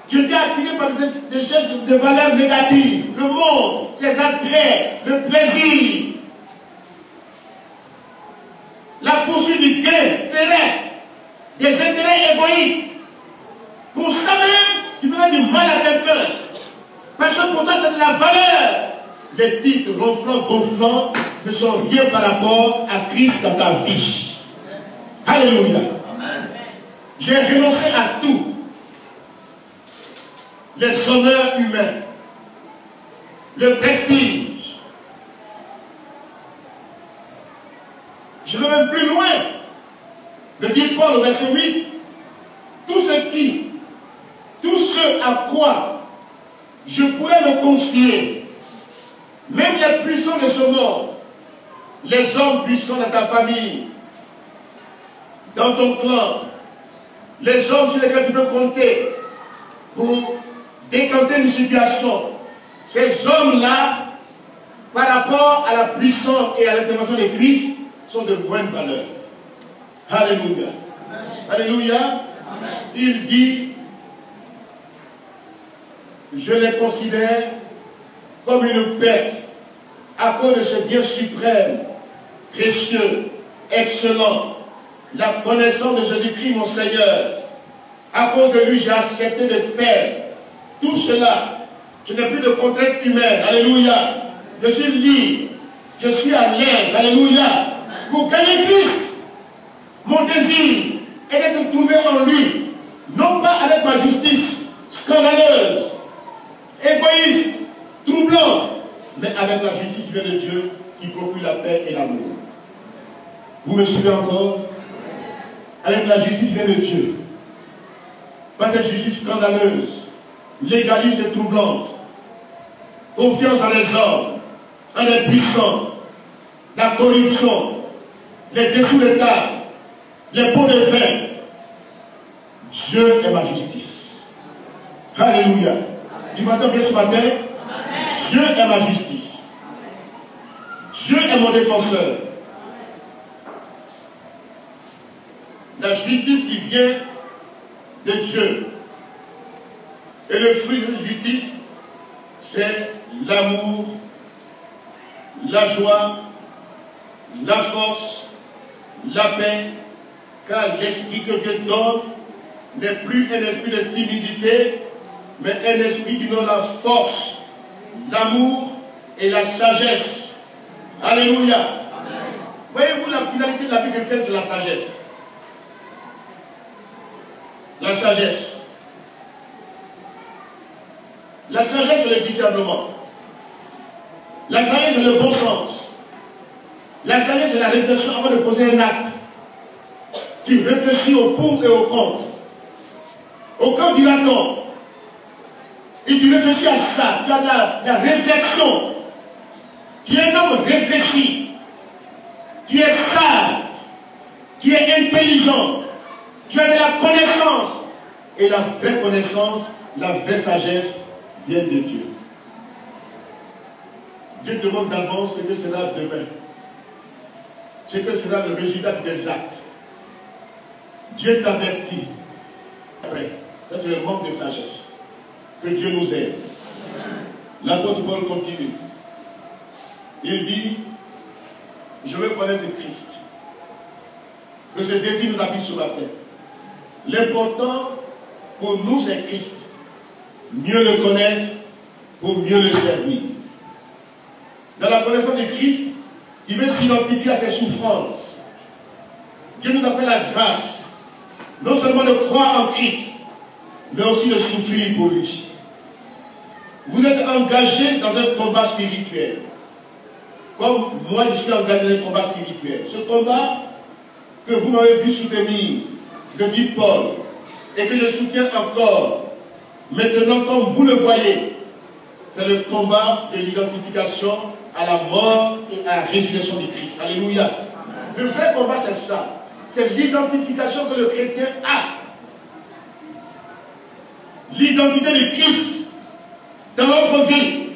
Tu étais attiré par des échelles de valeur négative. Le monde, ses attraits, le plaisir, la poursuite du gain terrestre, des intérêts égoïstes. Pour ça même, tu peux faire du mal à quelqu'un. Parce que pour toi, c'est de la valeur. Les titres ronflants, gonflants ne sont rien par rapport à Christ dans ta vie. Alléluia. J'ai renoncé à tout. Les honneurs humains, le prestige, Je vais même plus loin. Le dit Paul au verset 8. Tout ce à quoi je pourrais me confier, même les puissants de ce monde, les hommes puissants de ta famille, dans ton clan, les hommes sur lesquels tu peux compter pour décanter une situation, ces hommes-là, par rapport à la puissance et à l'intervention de Christ, sont de bonne valeur. Alléluia. Alléluia. Amen. Il dit, je les considère comme une perte à cause de ce bien suprême, précieux, excellent, la connaissance de Jésus-Christ mon Seigneur. À cause de lui, j'ai accepté de perdre tout cela. Je n'ai plus de contraintes humaines. Alléluia. Je suis libre. Je suis à l'aise. Alléluia. Pour gagner Christ, mon désir est d'être trouvé en lui, non pas avec ma justice scandaleuse, égoïste, troublante, mais avec la justice qui vient de Dieu, qui procure la paix et l'amour. Vous me suivez encore? Avec la justice qui vient de Dieu. Pas cette justice scandaleuse, légaliste et troublante. Confiance en les hommes, en les puissants, la corruption, les dessous de table, les pots de vin. Dieu est ma justice. Alléluia. Tu m'entends bien ce matin? Dieu est ma justice. Dieu est mon défenseur. La justice qui vient de Dieu. Et le fruit de la justice, c'est l'amour, la joie, la force, la paix, car l'esprit que Dieu donne n'est plus un esprit de timidité, mais un esprit qui donne la force, l'amour et la sagesse. Alléluia. Voyez-vous, la finalité de la vie chrétienne, c'est la sagesse. La sagesse. La sagesse, c'est le discernement. La sagesse, c'est le bon sens. La sagesse, c'est la réflexion avant de poser un acte. Tu réfléchis au pour et au contre. Au quand dira-t-on? Et tu réfléchis à ça. Tu as la réflexion. Tu es un homme réfléchi. Tu es sage. Tu es intelligent. Tu as de la connaissance. Et la vraie connaissance, la vraie sagesse vient de Dieu. Dieu te demande d'avance ce que sera demain. Ce que sera le résultat des actes. Dieu t'avertit. Après, ça c'est le manque de sagesse. Que Dieu nous aide. L'apôtre Paul continue. Il dit, je veux connaître Christ. Que ce désir nous habite sur la tête. L'important pour nous, c'est Christ. Mieux le connaître pour mieux le servir. Dans la connaissance de Christ, il veut s'identifier à ses souffrances. Dieu nous a fait la grâce, non seulement de croire en Christ, mais aussi de souffrir pour lui. Vous êtes engagé dans un combat spirituel. Comme moi, je suis engagé dans un combat spirituel. Ce combat que vous m'avez vu soutenir, de dit Paul, et que je soutiens encore, maintenant comme vous le voyez, c'est le combat de l'identification à la mort et à la résurrection de Christ. Alléluia. Le vrai combat, c'est ça. C'est l'identification que le chrétien a. L'identité de Christ dans notre vie.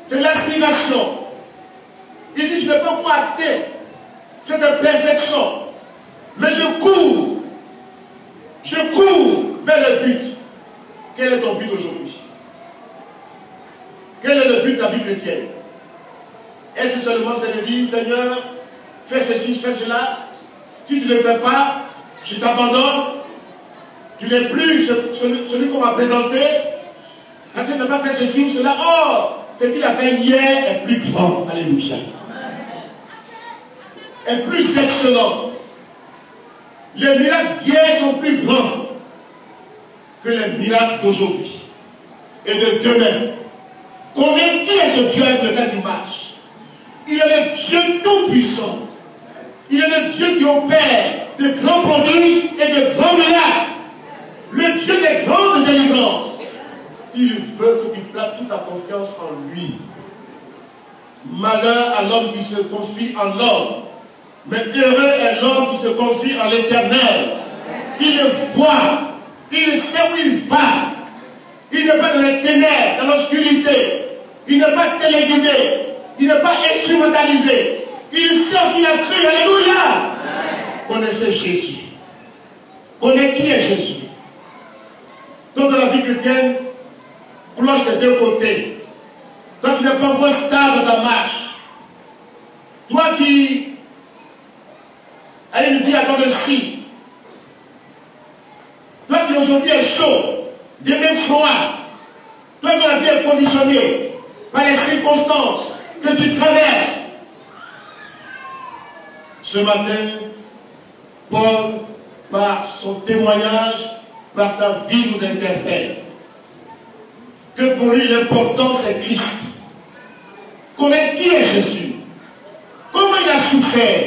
C'est l'aspiration. Il dit, je ne peux pas atteindre cette perfection. Mais je cours vers le but. Quel est ton but aujourd'hui? Quel est le but de la vie chrétienne? Est-ce seulement c'est de dire, Seigneur, fais ceci, fais cela. Si tu ne le fais pas, je t'abandonne. Tu n'es plus celui qu'on m'a présenté. Parce qu'il n'a pas fait ceci ou cela. Or, ce qu'il a fait hier est plus grand. Alléluia. Est plus excellent. Les miracles d'hier sont plus grands que les miracles d'aujourd'hui et de demain. Combien qui est ce Dieu avec lequel tu marches? Il est le Dieu tout-puissant. Il est le Dieu qui opère de grands prodiges et de grands miracles. Le Dieu des grandes délivrances. Il veut que tu places toute ta confiance en lui. Malheur à l'homme qui se confie en l'homme. Mais heureux est l'homme qui se confie en l'Éternel. Il le voit. Il sait où il va. Il n'est pas dans les ténèbres, dans l'obscurité. Il n'est pas téléguidé. Il n'est pas instrumentalisé. Il sait qu'il a cru. Alléluia. Connaissez Jésus. Connaissez qui est Jésus. Donc dans la vie chrétienne, cloche des deux côtés. Toi qui n'es pas encore stable dans ta marche. Toi qui as une vie à temps de scie. Toi qui aujourd'hui est chaud, demain froid. Toi dont la vie est conditionnée par les circonstances que tu traverses. Ce matin, Paul, par son témoignage, par sa vie, nous interpelle. Que pour lui, l'important, c'est Christ. Connaître qui est Jésus. Comment il a souffert.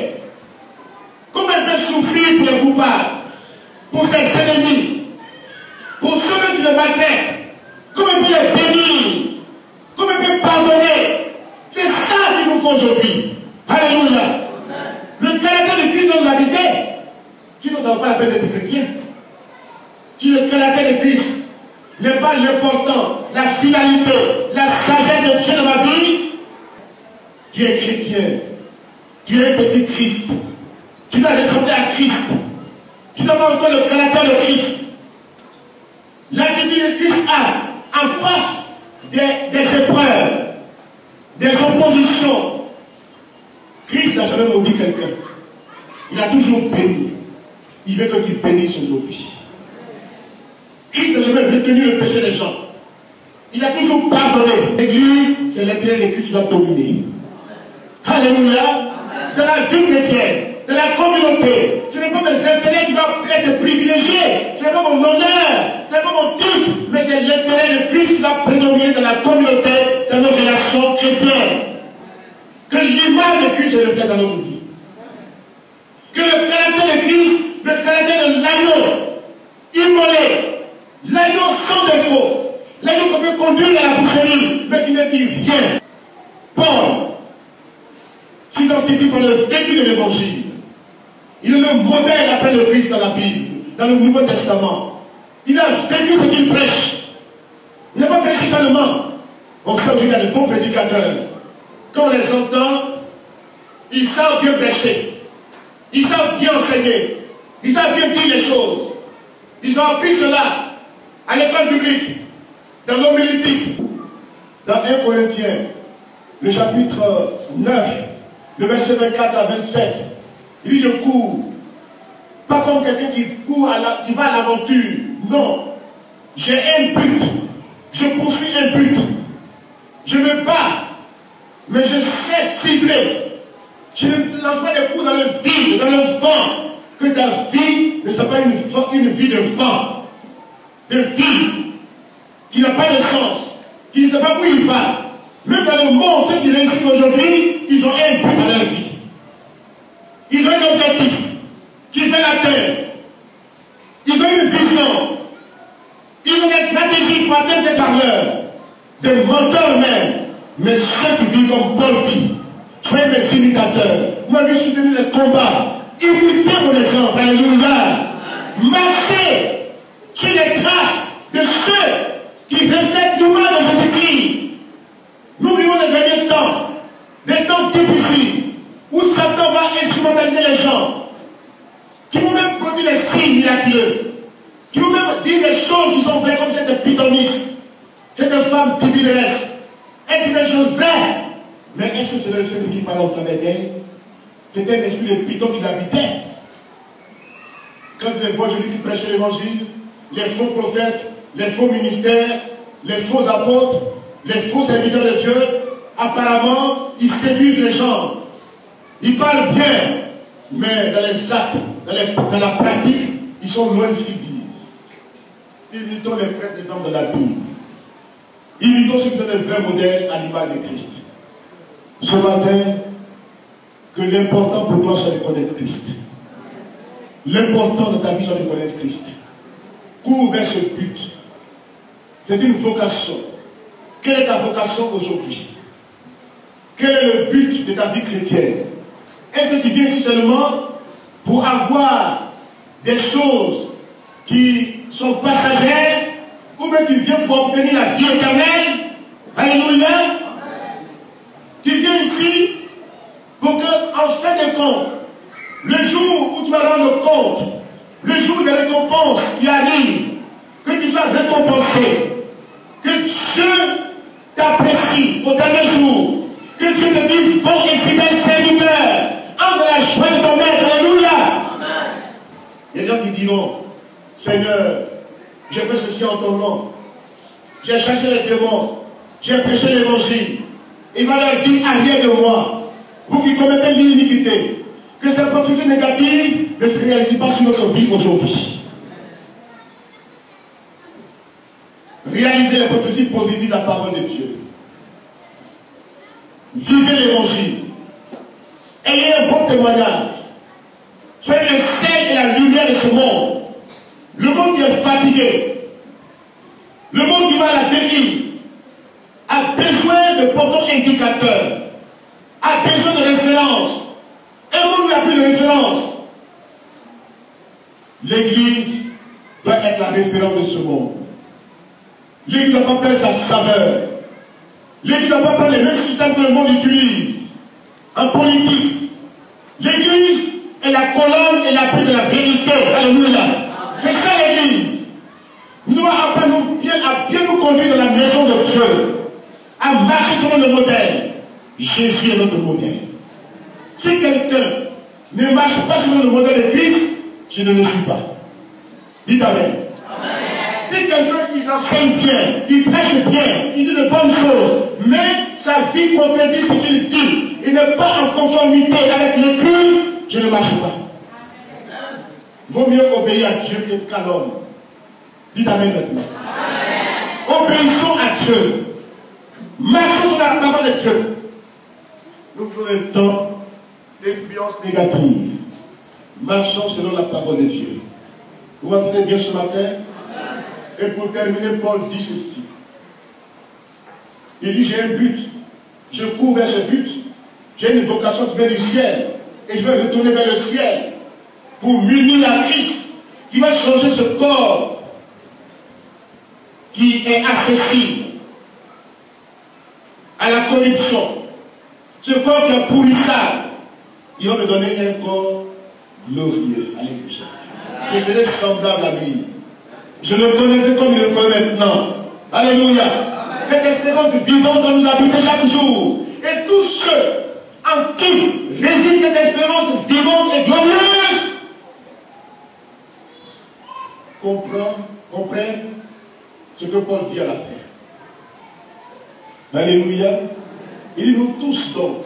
Comment il peut souffrir pour les coupables, pour ses ennemis, pour ceux qui le maltraitent. Comment il peut les bénir. Comment il peut pardonner. C'est ça qu'il nous faut aujourd'hui. Alléluia. Le caractère de Christ doit nous habiter. Sinon, ça ne vaut pas la peine d'être chrétien. Si le caractère de Christ n'est pas l'important, la finalité, la sagesse de Dieu dans ma vie, tu es chrétien. Tu es un petit Christ. Tu dois ressembler à Christ. Tu dois avoir encore le caractère de Christ. L'attitude de Christ a en face des épreuves, des oppositions. Christ n'a jamais maudit quelqu'un. Il a toujours béni. Il veut que tu bénisses aujourd'hui. Christ n'a jamais retenu le péché des gens. Il a toujours pardonné. L'église, c'est l'intérêt de Christ qui doit dominer. Alléluia. Dans la vie chrétienne, dans la communauté, ce n'est pas mes intérêts qui doivent être privilégiés. Ce n'est pas mon honneur, ce n'est pas mon titre, mais c'est l'intérêt de Christ qui doit prédominer dans la communauté, dans nos relations chrétiennes. Que l'image de Christ se reflète dans notre vie. Que le caractère de Christ, le caractère de l'agneau, immolé, l'agneau sans défaut, l'agneau qu'on peut conduire à la boucherie, mais qui ne dit rien. Paul s'identifie par le vécu de l'évangile. Il est le modèle après le Christ dans la Bible, dans le Nouveau Testament. Il a vécu ce qu'il prêche. Il n'a pas prêché seulement. On sait qu'il y a de bons prédicateurs. Quand on les entend, ils savent bien prêcher. Ils savent bien enseigner. Ils savent bien dire les choses. Ils ont appris cela à l'école publique, dans l'homilétique. Dans 1 Corinthiens, le chapitre 9, le verset 24 à 27, il dit: je cours. Pas comme quelqu'un qui court, qui va à l'aventure. Non. J'ai un but. Je poursuis un but. Je me bats. Mais je sais cibler. Je ne lance pas des coups dans le vide, dans le vent. Que ta vie ne soit pas une vie de vent. De vie qui n'a pas de sens. Qui ne sait pas où il va. Même dans le monde, ceux qui réussissent aujourd'hui, ils ont un but dans leur vie. Ils ont un objectif qu'ils veulent atteindre. Ils ont une vision. Ils ont des stratégies pour atteindre cette valeur. Des menteurs même. Mais ceux qui vivent comme Paul vit, soyez mes imitateurs. Moi, je suis venu les combats. Imitez mon exemple. Alléluia. Marchez sur les traces de ceux qui reflètent l'image de Jésus-Christ. Nous vivons les derniers temps, des temps difficiles, où Satan va instrumentaliser les gens, qui vont même produire des signes miraculeux, qui vont même dire des choses qui sont vraies, comme cette pythoniste, cette femme divineresse. Elle dit des choses vraies, mais est-ce que c'est le Seigneur qui parlait au travers d'elle? C'était un esprit de python qui l'habitait. Quand les voix Jésus qui prêchaient l'évangile, les faux prophètes, les faux ministères, les faux apôtres, les faux serviteurs de Dieu, apparemment, ils séduisent les gens. Ils parlent bien, mais dans les actes, dans la pratique, ils sont loin de ce qu'ils disent. Imitons les frères des hommes de la Bible. Imitons ceux qui donnent le vrai modèle à l'image de Christ. Ce matin, que l'important pour toi soit de connaître Christ. L'important de ta vie soit de connaître Christ. Cours vers ce but. C'est une vocation. Quelle est ta vocation aujourd'hui? Quel est le but de ta vie chrétienne? Est-ce que tu viens ici seulement pour avoir des choses qui sont passagères, ou bien tu viens pour obtenir la vie éternelle? Alléluia. Tu viens ici pour que, en fin de compte, le jour où tu vas rendre compte, le jour des récompenses qui arrivent, que tu sois récompensé, que Dieu t'apprécie au dernier jour, que Dieu te dise, bon et fidèle serviteur, entre la joie de ton maître. Alléluia. Il y a des gens qui diront, Seigneur, j'ai fait ceci en ton nom, j'ai chassé les démons, j'ai prêché l'évangile. Il va leur dire, arrière de moi, vous qui commettez l'iniquité, que ces prophéties négatives ne se réalisent pas sur notre vie aujourd'hui. Réalisez les prophéties positives de la parole de Dieu. Vivez l'évangile. Ayez un bon témoignage. Soyez le sel et la lumière de ce monde. Le monde qui est fatigué, le monde qui va à la dérive, a besoin de poteaux indicateurs, a besoin de références. Un monde où il n'y a plus de référence. L'Église doit être la référence de ce monde. L'Église ne doit pas perdre sa saveur. L'Église ne doit pas prendre les mêmes systèmes que le monde utilise en politique. L'Église est la colonne et l'appui de la vérité. Alléluia. C'est ça l'Église. Nous devons apprendre à bien nous conduire dans la maison de Dieu, à marcher selon le modèle. Jésus est notre modèle. Si quelqu'un ne marche pas selon le modèle de Christ, je ne le suis pas. Dites Amen. Si quelqu'un il enseigne bien, il prêche bien, il dit de bonnes choses, mais sa vie contredit ce qu'il dit, il n'est pas en conformité avec l'écrit, je ne marche pas. Vaut mieux obéir à Dieu qu'à l'homme. Dites Amen maintenant. Obéissons à Dieu. Marchons sur la parole de Dieu. Nous faisons le temps d'influence négative. Marchons selon la parole de Dieu. Vous m'entendez bien ce matin? Et pour terminer, Paul dit ceci. Il dit, j'ai un but. Je cours vers ce but. J'ai une vocation qui vient du ciel. Et je vais retourner vers le ciel pour m'unir à Christ, qui va changer ce corps qui est accessible à la corruption. Ce corps qui est pourrissable. Il va me donner un corps glorieux. Alléluia. Je serai semblable à lui. Je le connaîtrai comme il le connaît maintenant. Alléluia. Cette espérance vivante doit nous habiter chaque jour. Et tous ceux en qui réside cette espérance vivante et glorieuse comprennent ce que Paul dit à la fin. Alléluia. Il dit, nous tous donc,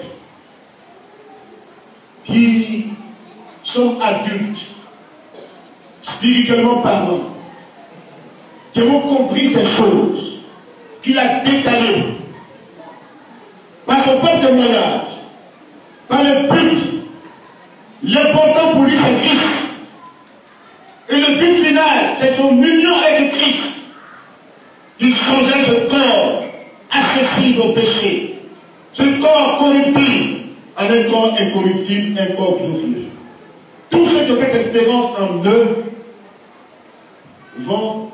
qui sommes adultes, spirituellement parlant, qui avons compris ces choses, qu'il a détaillées, par son propre témoignage, par le but, l'important pour lui c'est Christ. Et le but final, c'est son union avec Christ, qui changeait ce corps accessible au péché, ce corps corruptible, en un corps incorruptible, un corps glorieux. Tous ceux qui ont cette espérance en eux vont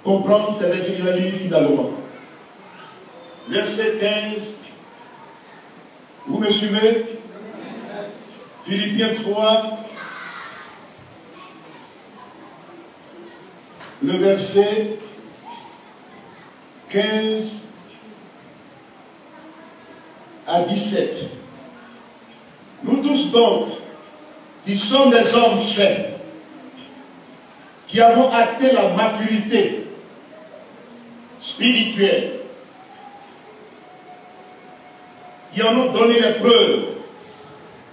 comprendre ces versets qu'il a dit finalement. Verset 15. Vous me suivez? Philippiens 3. Le verset 15 à 17. Nous tous donc, qui sommes des hommes faits, qui avons atteint la maturité spirituelle, qui en ont donné les preuves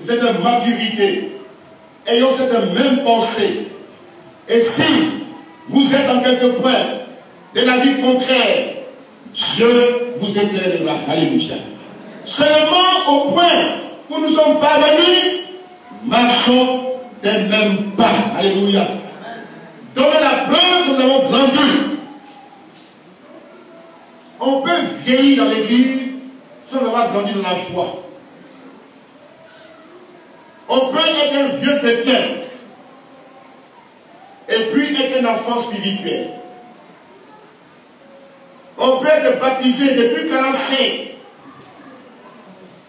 de cette maturité, ayons cette même pensée. Et si vous êtes en quelque point de la vie contraire, Dieu vous éclairera. Alléluia. Seulement au point où nous sommes parvenus, marchons des mêmes pas. Alléluia. Donnez la preuve que nous avons grandi. On peut vieillir dans l'église sans avoir grandi dans la foi. On peut être un vieux chrétien et puis être un enfant spirituel. On peut être baptisé depuis 45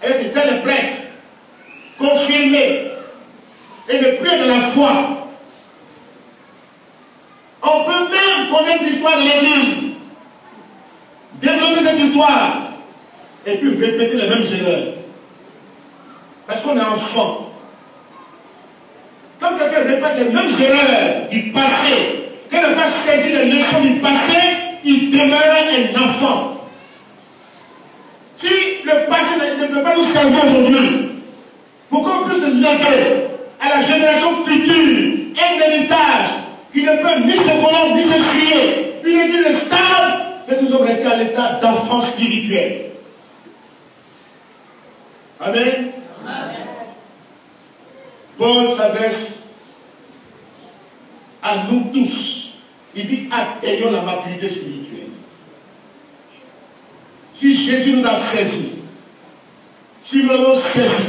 être tel prêtre, confirmé et ne plus de la foi. On peut même connaître l'histoire de l'église, développer cette histoire et puis répéter les mêmes erreurs. Parce qu'on est enfant. Quand quelqu'un répète les mêmes erreurs du passé, qu'il n'a pas saisi les leçons du passé, il demeure un enfant. Si le passé ne peut pas nous servir aujourd'hui, pour qu'on puisse léguer à la génération future un héritage qui ne peut ni se corrompre ni se suyer, une église stable, c'est que nous sommes restés à l'état d'enfant spirituel. Amen. Amen. Paul s'adresse à nous tous. Il dit atteignons la maturité spirituelle. Si Jésus nous a saisis, si nous l'avons saisi,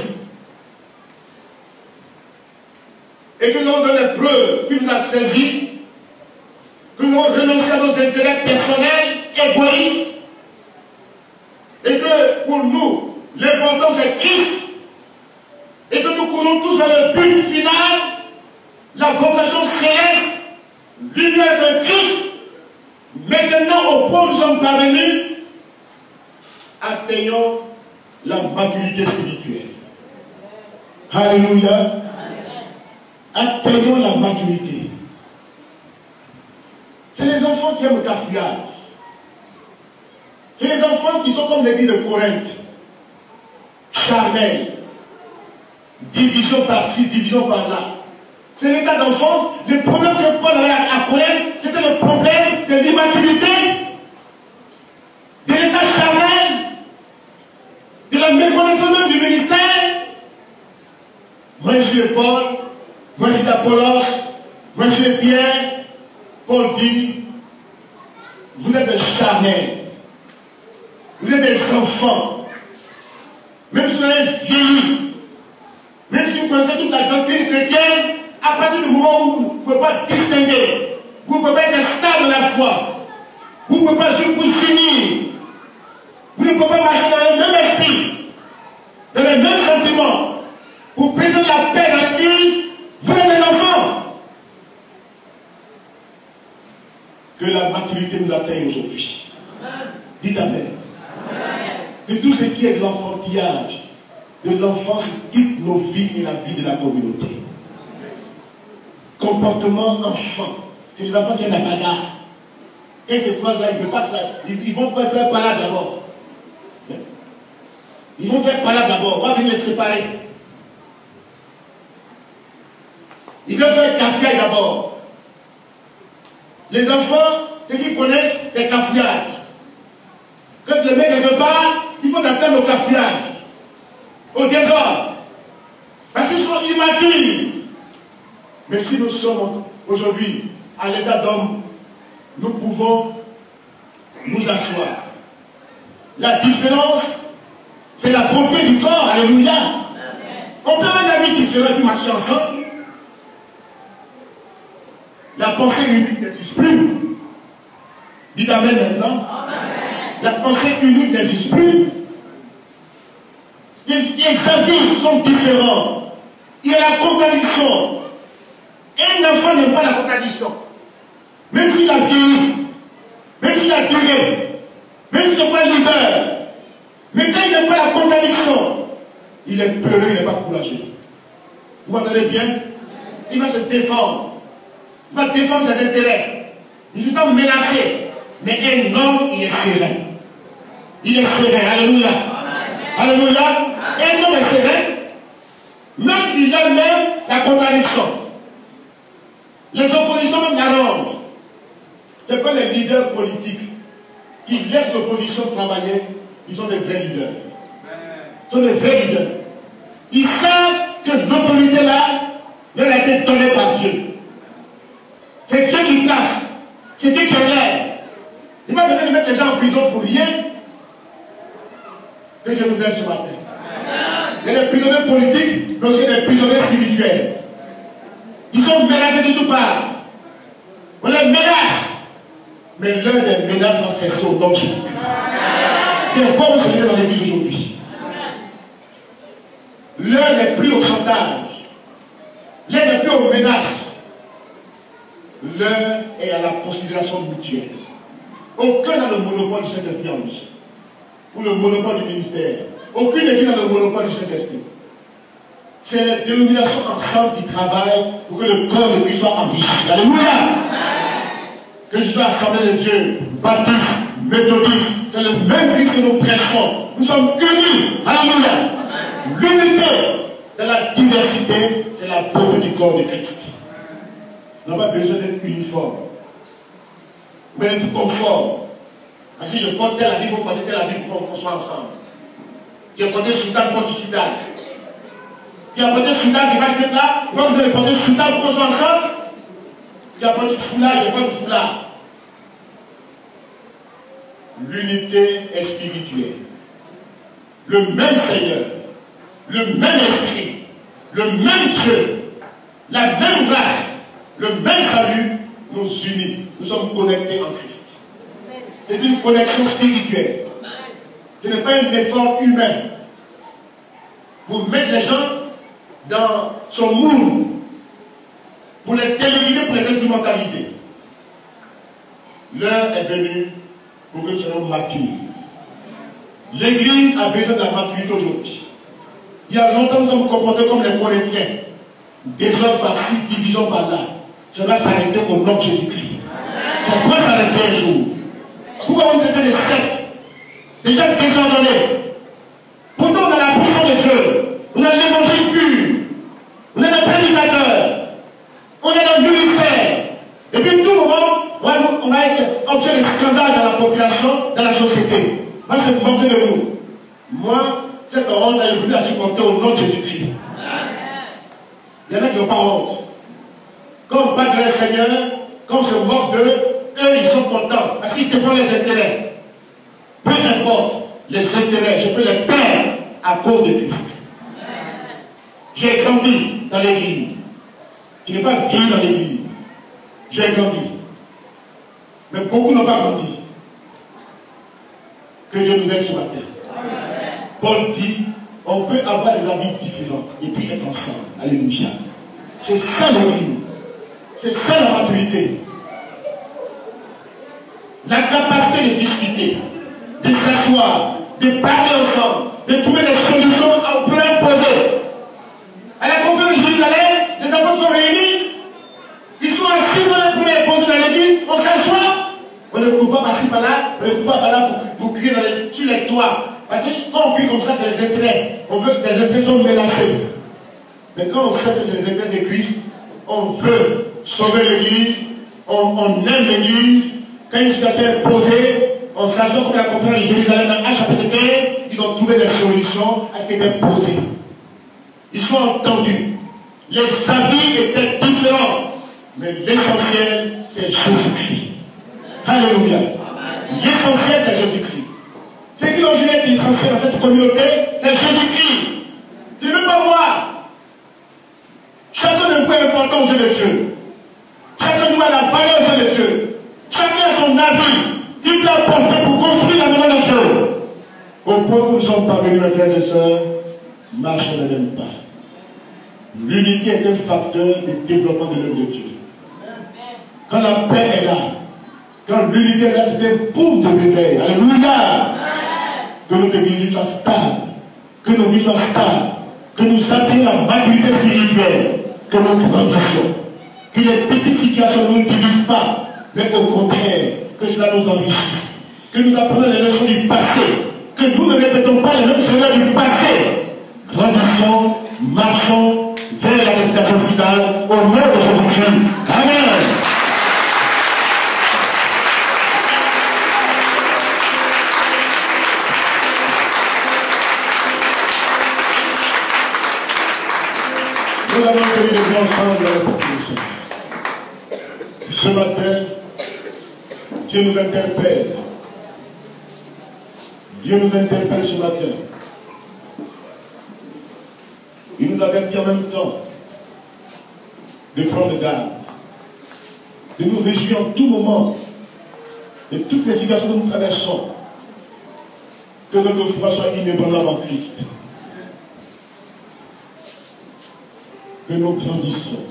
et que nous avons donné preuve qu'il nous a saisis, que nous avons renoncé à nos intérêts personnels, égoïstes, et que pour nous, l'important c'est Christ, et que nous courons tous vers le but final, la vocation céleste, l'union de Christ. Maintenant, au point où nous sommes parvenus, atteignons la maturité spirituelle. Alléluia. Atteignons la maturité. C'est les enfants qui aiment le cafouillage. C'est les enfants qui sont comme l'église de Corinthe. Charnel. Division par-ci, division par-là. C'est l'état d'enfance. Le problème que Paul avait à Corinthe, c'était le problème de l'immaturité, de l'état charnel, de la méconnaissance même du ministère. Moi je suis Paul, moi je suis Apollos, moi je suis Pierre. Paul dit, vous êtes des charnels, vous êtes des enfants. Même si vous avez vieilli, même si vous connaissez toute la doctrine chrétienne, à partir du moment où vous ne pouvez pas distinguer, vous ne pouvez pas être stable de la foi, vous ne pouvez pas vous unir, vous ne pouvez pas marcher dans le même esprit, dans les mêmes sentiments, pour présenter la paix dans l'église, vous êtes des enfants. Que la maturité nous atteigne aujourd'hui. Dites Amen. Que tout ce qui est de l'enfantillage, de l'enfance quitte nos vies et la vie de la communauté. Comportement enfant. C'est les enfants qui ont la bagarre. Quand ils se croisent là, ils ne peuvent pas ça. Ils vont faire par là d'abord. Ils vont faire par là d'abord. On va venir les séparer. Ils veulent faire cafouillage d'abord. Les enfants, ce qu'ils connaissent, c'est cafouillage. Quand tu les mets quelque part, il faut attendre le cafouillage. Au désordre. Parce qu'ils sont immatures. Mais si nous sommes aujourd'hui à l'état d'homme, nous pouvons nous asseoir. La différence, c'est la beauté du corps. Alléluia. On peut avoir un avis différent et puis marcher ensemble. La pensée unique n'existe plus. Dites Amen maintenant. La pensée unique n'existe plus. Les avis sont différents. Il y a la contradiction. Un enfant n'aime pas la contradiction. Même s'il a vieilli, même s'il a duré, même s'il n'est pas leader. Mais quand il n'aime pas la contradiction, il est peureux, il n'est pas courageux. Vous m'entendez bien? Il va se défendre. Il va défendre ses intérêts. Il se sent menacé. Mais un homme, il est serein. Il est serein. Alléluia. Alléluia. Un homme est serein. Même il a même la contradiction. Les oppositions même l'arrangent. Ce n'est pas les leaders politiques qui laissent l'opposition travailler. Ils sont des vrais leaders. Ils sont des vrais leaders. Ils savent que l'autorité là leur a été donnée par Dieu. C'est Dieu qui place. C'est Dieu qui enlève. Il n'y a pas besoin de mettre les gens en prison pour rien. Que Dieu nous aide ce matin. Il y a des prisonniers politiques, mais aussi des prisonniers spirituels. Ils sont menacés de toutes parts. On les menace. Mais l'heure des menaces va cesser au nom de Jésus. Des fois, on se lève dans l'église aujourd'hui. L'heure n'est plus au chantage. L'heure n'est plus aux menaces. L'heure est à la considération mutuelle. Aucun n'a le monopole du Saint-Esprit en lui. Ou le monopole du ministère. Aucune église n'a le monopole du Saint-Esprit. C'est les dénominations ensemble qui travaillent pour que le corps de Christ soit enrichi. Alléluia! Que je sois assemblée de Dieu, baptiste, méthodiste, c'est le même Christ que nous prêchons. Nous sommes unis. Alléluia! L'unité dans la diversité, c'est la beauté du corps de Christ. Nous n'avons pas besoin d'être uniforme, mais d'être conforme. Parce que si je porte telle habit, il faut porter telle habit pour qu'on soit ensemble. Tu as porté soutane, porte soutane. Tu as porté soutane, tu vas être là, moi vous allez porter soutane pour qu'on soit ensemble. Tu as porté foulard, je porte foulard. L'unité est spirituelle. Le même Seigneur, le même Esprit, le même Dieu, la même grâce, le même salut nous unit. Nous sommes connectés en Christ. C'est une connexion spirituelle. Ce n'est pas un effort humain pour mettre les gens dans son moule, pour les téléguider, pour les instrumentaliser. L'heure est venue pour que nous soyons matures. L'Église a besoin de la maturité aujourd'hui. Il y a longtemps, nous sommes comportés comme les Corinthiens. Désordre par-ci, division par-là. Cela s'arrêtait au nom de Jésus-Christ. Ça doit s'arrêter un jour. Pourquoi on traite des sectes déjà désordonnés? Pourtant, on a la puissance de Dieu. On a l'évangile pur. On a des prédicateurs. On a des ministères. Et puis, tout le monde, on va être objet de scandale dans la population, dans la société. Moi, c'est moquer de nous. Moi, cette honte, je voulu la supporter au nom de Jésus-Christ. Il y en a qui n'ont pas honte. Quand on parle de leur Seigneur, quand on se moque d'eux, eux, ils sont contents parce qu'ils défendent les intérêts. Peu importe les intérêts, je peux les perdre à cause de Christ. J'ai grandi dans l'église. Je n'ai pas vécu dans l'église. J'ai grandi. Mais beaucoup n'ont pas grandi. Que Dieu nous aide ce matin. Paul dit, on peut avoir des avis différents et puis être ensemble. Alléluia. C'est ça l'église. C'est ça la maturité. La capacité de discuter, de s'asseoir, de parler ensemble, de trouver des solutions aux problèmes posés. À la conférence de Jérusalem, les apôtres sont réunis. Ils sont assis dans les problèmes posés dans l'église. On s'assoit. On ne court pas par-ci par-là. On ne court pas par-là pour crier sur les toits. Parce que quand on crie comme ça, c'est les intérêts. On veut que les intérêts soient menacés. Mais quand on sait que c'est les intérêts de Christ, on veut sauver l'église, on aime l'église. Quand une situation est posée, on s'assoit comme la conférence de Jérusalem dans Actes chapitre 15, ils ont trouvé des solutions à ce qui était posé. Ils sont entendus. Les avis étaient différents, mais l'essentiel, c'est Jésus-Christ. Alléluia. L'essentiel, c'est Jésus-Christ. Ce qui ont joué l'essentiel dans cette communauté, c'est Jésus-Christ. Ce n'est pas moi. Chacun de vous est important aux yeux de Dieu. Chacun de vous a la valeur aux yeux de Dieu. Chacun a son avis qu'il peut apporter pour construire la maison de Dieu. Au point où nous sommes parvenus, mes frères et sœurs, marchons ne même pas. L'unité est un facteur de développement de l'œuvre de Dieu. Quand la paix est là, quand l'unité est là, c'est un boom de réveil. Alléluia! Que notre église soit stable, que nos vies soient stables, que nous atteignions la maturité spirituelle, que nous grandissions, que les petites situations ne nous divisent pas, mais au contraire, que cela nous enrichisse, que nous apprenions les leçons du passé, que nous ne répétons pas les mêmes erreurs du passé. Grandissons, marchons vers la destination finale au nom de Jésus-Christ. Amen. venir les deux ensemble dans le porte du Seigneur. Ce matin, Dieu nous interpelle. Dieu nous interpelle ce matin. Il nous avertit en même temps de prendre garde, de nous réjouir en tout moment de toutes les situations que nous traversons, que notre foi soit inébranlable en Christ, que nous grandissions,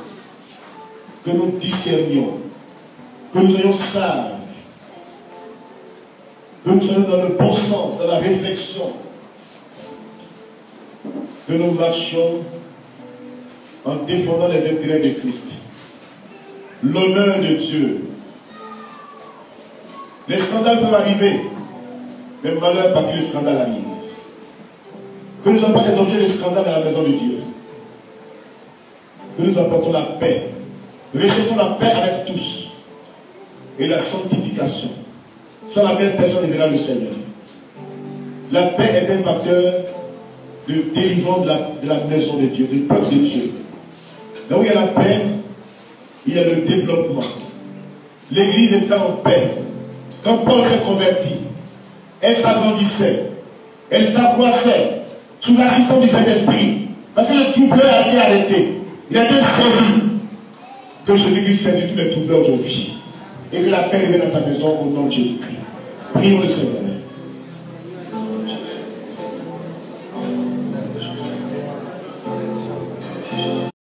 que nous discernions, que nous soyons sages, que nous soyons dans le bon sens, dans la réflexion, que nous marchions en défendant les intérêts de Christ, l'honneur de Dieu. Les scandales peuvent arriver, mais malheur pas que le scandale arrive. Que nous ne soyons pas des objets de scandale dans la maison de Dieu. Que nous apportons la paix. Recherchons la paix avec tous. Et la sanctification. Sans laquelle personne ne verra le Seigneur. La paix est un facteur de délivrance de la maison de Dieu, du peuple de Dieu. Là où il y a la paix, il y a le développement. L'église était en paix. Quand Paul s'est converti, elle s'agrandissait, elle s'accroissait sous l'assistance du Saint-Esprit. Parce que le troubleur a été arrêté. Il a été saisi. Que Jésus-Christ saisit tous les troubleurs aujourd'hui. Et que la paix revienne dans sa maison au nom de Jésus-Christ. Prions le Seigneur.